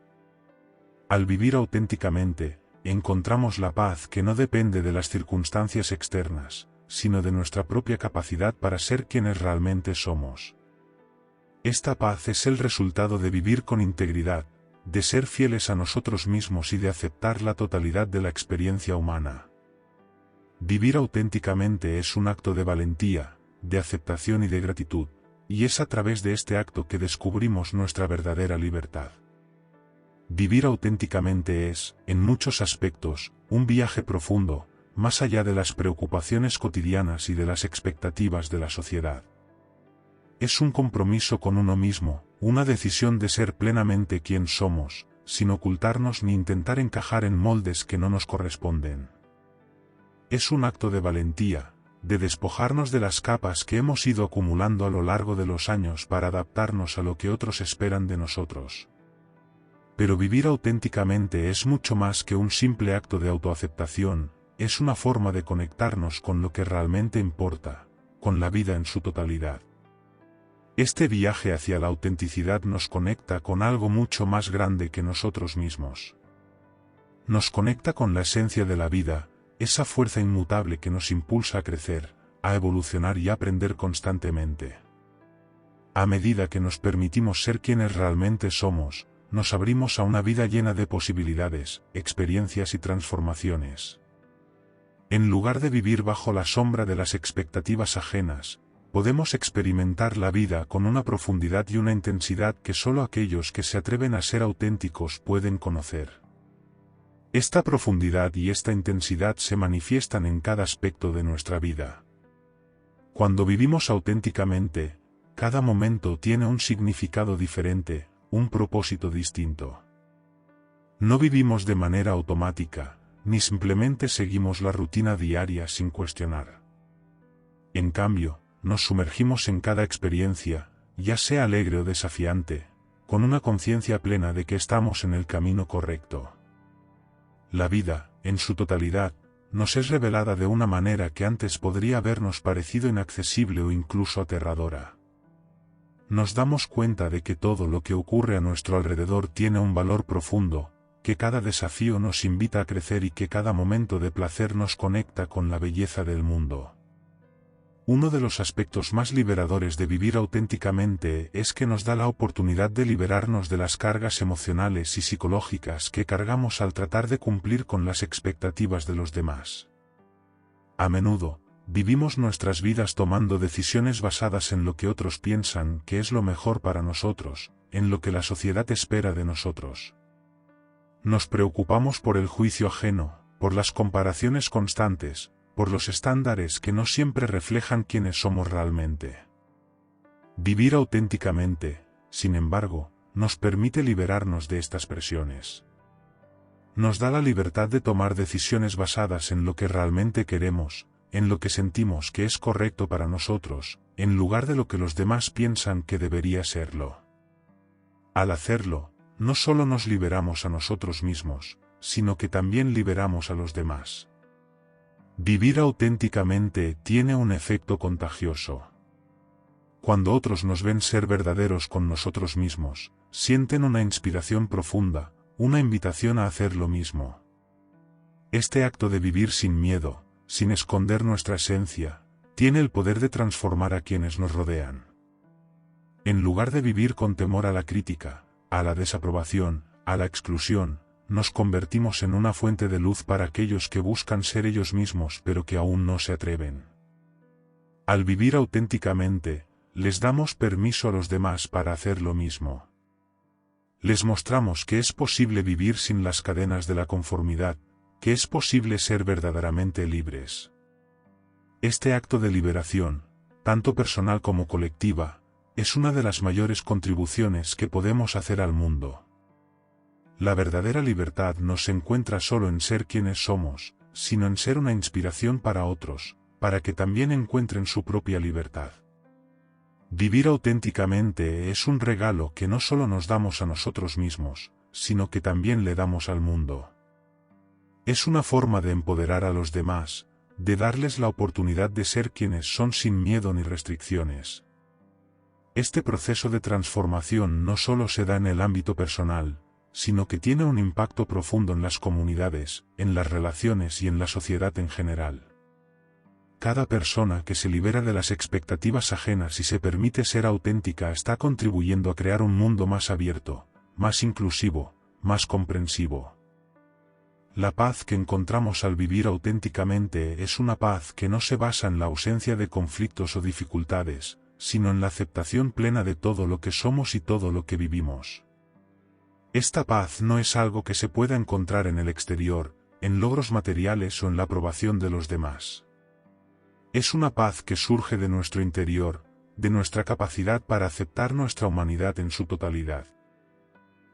A: Al vivir auténticamente, encontramos la paz que no depende de las circunstancias externas, sino de nuestra propia capacidad para ser quienes realmente somos. Esta paz es el resultado de vivir con integridad, de ser fieles a nosotros mismos y de aceptar la totalidad de la experiencia humana. Vivir auténticamente es un acto de valentía, de aceptación y de gratitud, y es a través de este acto que descubrimos nuestra verdadera libertad. Vivir auténticamente es, en muchos aspectos, un viaje profundo, más allá de las preocupaciones cotidianas y de las expectativas de la sociedad. Es un compromiso con uno mismo, una decisión de ser plenamente quien somos, sin ocultarnos ni intentar encajar en moldes que no nos corresponden. Es un acto de valentía, de despojarnos de las capas que hemos ido acumulando a lo largo de los años para adaptarnos a lo que otros esperan de nosotros. Pero vivir auténticamente es mucho más que un simple acto de autoaceptación, es una forma de conectarnos con lo que realmente importa, con la vida en su totalidad. Este viaje hacia la autenticidad nos conecta con algo mucho más grande que nosotros mismos. Nos conecta con la esencia de la vida, esa fuerza inmutable que nos impulsa a crecer, a evolucionar y a aprender constantemente. A medida que nos permitimos ser quienes realmente somos, nos abrimos a una vida llena de posibilidades, experiencias y transformaciones. En lugar de vivir bajo la sombra de las expectativas ajenas, podemos experimentar la vida con una profundidad y una intensidad que solo aquellos que se atreven a ser auténticos pueden conocer. Esta profundidad y esta intensidad se manifiestan en cada aspecto de nuestra vida. Cuando vivimos auténticamente, cada momento tiene un significado diferente, un propósito distinto. No vivimos de manera automática, ni simplemente seguimos la rutina diaria sin cuestionar. En cambio, nos sumergimos en cada experiencia, ya sea alegre o desafiante, con una conciencia plena de que estamos en el camino correcto. La vida, en su totalidad, nos es revelada de una manera que antes podría habernos parecido inaccesible o incluso aterradora. Nos damos cuenta de que todo lo que ocurre a nuestro alrededor tiene un valor profundo, que cada desafío nos invita a crecer y que cada momento de placer nos conecta con la belleza del mundo. Uno de los aspectos más liberadores de vivir auténticamente es que nos da la oportunidad de liberarnos de las cargas emocionales y psicológicas que cargamos al tratar de cumplir con las expectativas de los demás. A menudo, vivimos nuestras vidas tomando decisiones basadas en lo que otros piensan que es lo mejor para nosotros, en lo que la sociedad espera de nosotros. Nos preocupamos por el juicio ajeno, por las comparaciones constantes, por los estándares que no siempre reflejan quiénes somos realmente. Vivir auténticamente, sin embargo, nos permite liberarnos de estas presiones. Nos da la libertad de tomar decisiones basadas en lo que realmente queremos, en lo que sentimos que es correcto para nosotros, en lugar de lo que los demás piensan que debería serlo. Al hacerlo, no solo nos liberamos a nosotros mismos, sino que también liberamos a los demás. Vivir auténticamente tiene un efecto contagioso. Cuando otros nos ven ser verdaderos con nosotros mismos, sienten una inspiración profunda, una invitación a hacer lo mismo. Este acto de vivir sin miedo, sin esconder nuestra esencia, tiene el poder de transformar a quienes nos rodean. En lugar de vivir con temor a la crítica, a la desaprobación, a la exclusión, nos convertimos en una fuente de luz para aquellos que buscan ser ellos mismos pero que aún no se atreven. Al vivir auténticamente, les damos permiso a los demás para hacer lo mismo. Les mostramos que es posible vivir sin las cadenas de la conformidad, que es posible ser verdaderamente libres. Este acto de liberación, tanto personal como colectiva, es una de las mayores contribuciones que podemos hacer al mundo. La verdadera libertad no se encuentra solo en ser quienes somos, sino en ser una inspiración para otros, para que también encuentren su propia libertad. Vivir auténticamente es un regalo que no solo nos damos a nosotros mismos, sino que también le damos al mundo. Es una forma de empoderar a los demás, de darles la oportunidad de ser quienes son sin miedo ni restricciones. Este proceso de transformación no solo se da en el ámbito personal, sino que tiene un impacto profundo en las comunidades, en las relaciones y en la sociedad en general. Cada persona que se libera de las expectativas ajenas y se permite ser auténtica está contribuyendo a crear un mundo más abierto, más inclusivo, más comprensivo. La paz que encontramos al vivir auténticamente es una paz que no se basa en la ausencia de conflictos o dificultades, sino en la aceptación plena de todo lo que somos y todo lo que vivimos. Esta paz no es algo que se pueda encontrar en el exterior, en logros materiales o en la aprobación de los demás. Es una paz que surge de nuestro interior, de nuestra capacidad para aceptar nuestra humanidad en su totalidad.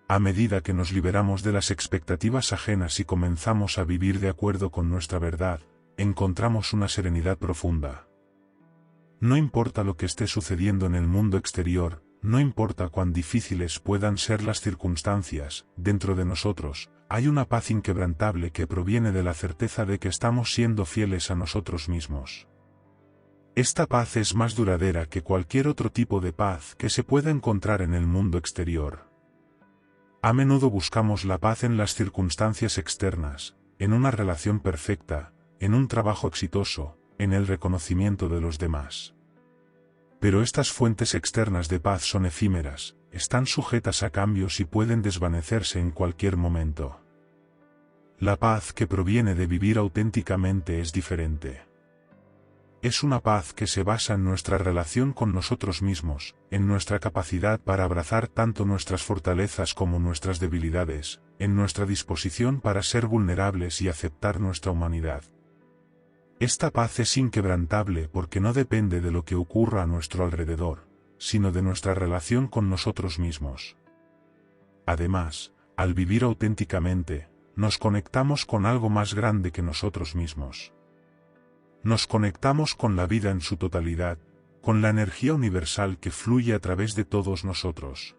A: A medida que nos liberamos de las expectativas ajenas y comenzamos a vivir de acuerdo con nuestra verdad, encontramos una serenidad profunda. No importa lo que esté sucediendo en el mundo exterior, no importa cuán difíciles puedan ser las circunstancias, dentro de nosotros, hay una paz inquebrantable que proviene de la certeza de que estamos siendo fieles a nosotros mismos. Esta paz es más duradera que cualquier otro tipo de paz que se pueda encontrar en el mundo exterior. A menudo buscamos la paz en las circunstancias externas, en una relación perfecta, en un trabajo exitoso, en el reconocimiento de los demás. Pero estas fuentes externas de paz son efímeras, están sujetas a cambios y pueden desvanecerse en cualquier momento. La paz que proviene de vivir auténticamente es diferente. Es una paz que se basa en nuestra relación con nosotros mismos, en nuestra capacidad para abrazar tanto nuestras fortalezas como nuestras debilidades, en nuestra disposición para ser vulnerables y aceptar nuestra humanidad. Esta paz es inquebrantable porque no depende de lo que ocurra a nuestro alrededor, sino de nuestra relación con nosotros mismos. Además, al vivir auténticamente, nos conectamos con algo más grande que nosotros mismos. Nos conectamos con la vida en su totalidad, con la energía universal que fluye a través de todos nosotros.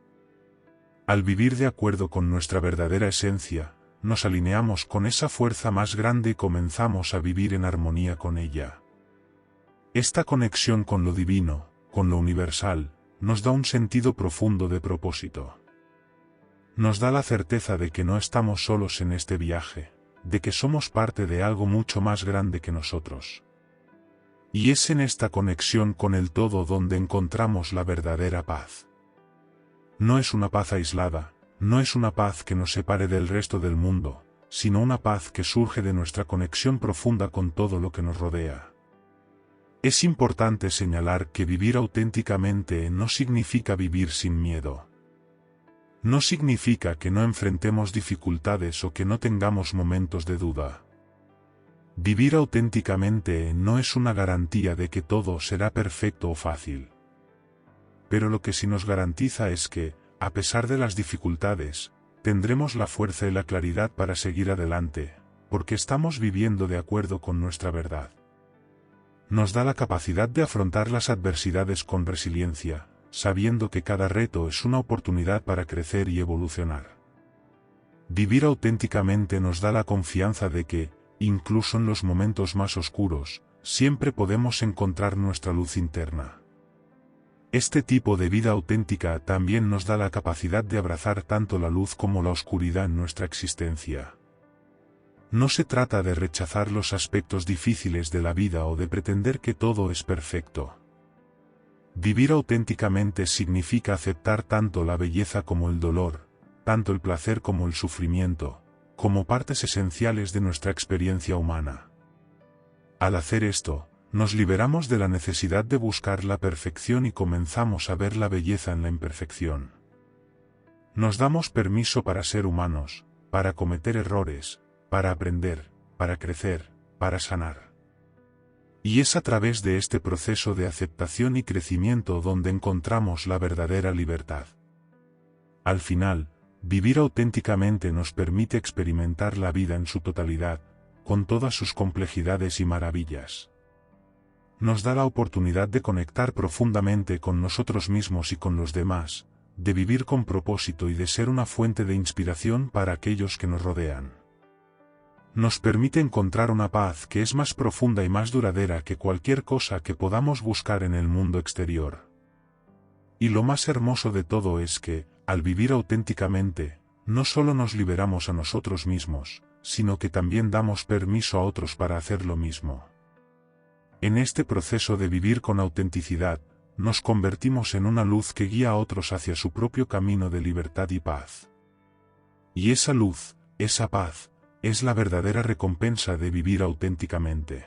A: Al vivir de acuerdo con nuestra verdadera esencia, nos alineamos con esa fuerza más grande y comenzamos a vivir en armonía con ella. Esta conexión con lo divino, con lo universal, nos da un sentido profundo de propósito. Nos da la certeza de que no estamos solos en este viaje, de que somos parte de algo mucho más grande que nosotros. Y es en esta conexión con el todo donde encontramos la verdadera paz. No es una paz aislada, no es una paz que nos separe del resto del mundo, sino una paz que surge de nuestra conexión profunda con todo lo que nos rodea. Es importante señalar que vivir auténticamente no significa vivir sin miedo. No significa que no enfrentemos dificultades o que no tengamos momentos de duda. Vivir auténticamente no es una garantía de que todo será perfecto o fácil. Pero lo que sí nos garantiza es que, a pesar de las dificultades, tendremos la fuerza y la claridad para seguir adelante, porque estamos viviendo de acuerdo con nuestra verdad. Nos da la capacidad de afrontar las adversidades con resiliencia, sabiendo que cada reto es una oportunidad para crecer y evolucionar. Vivir auténticamente nos da la confianza de que, incluso en los momentos más oscuros, siempre podemos encontrar nuestra luz interna. Este tipo de vida auténtica también nos da la capacidad de abrazar tanto la luz como la oscuridad en nuestra existencia. No se trata de rechazar los aspectos difíciles de la vida o de pretender que todo es perfecto. Vivir auténticamente significa aceptar tanto la belleza como el dolor, tanto el placer como el sufrimiento, como partes esenciales de nuestra experiencia humana. Al hacer esto, nos liberamos de la necesidad de buscar la perfección y comenzamos a ver la belleza en la imperfección. Nos damos permiso para ser humanos, para cometer errores, para aprender, para crecer, para sanar. Y es a través de este proceso de aceptación y crecimiento donde encontramos la verdadera libertad. Al final, vivir auténticamente nos permite experimentar la vida en su totalidad, con todas sus complejidades y maravillas. Nos da la oportunidad de conectar profundamente con nosotros mismos y con los demás, de vivir con propósito y de ser una fuente de inspiración para aquellos que nos rodean. Nos permite encontrar una paz que es más profunda y más duradera que cualquier cosa que podamos buscar en el mundo exterior. Y lo más hermoso de todo es que, al vivir auténticamente, no solo nos liberamos a nosotros mismos, sino que también damos permiso a otros para hacer lo mismo. En este proceso de vivir con autenticidad, nos convertimos en una luz que guía a otros hacia su propio camino de libertad y paz. Y esa luz, esa paz, es la verdadera recompensa de vivir auténticamente.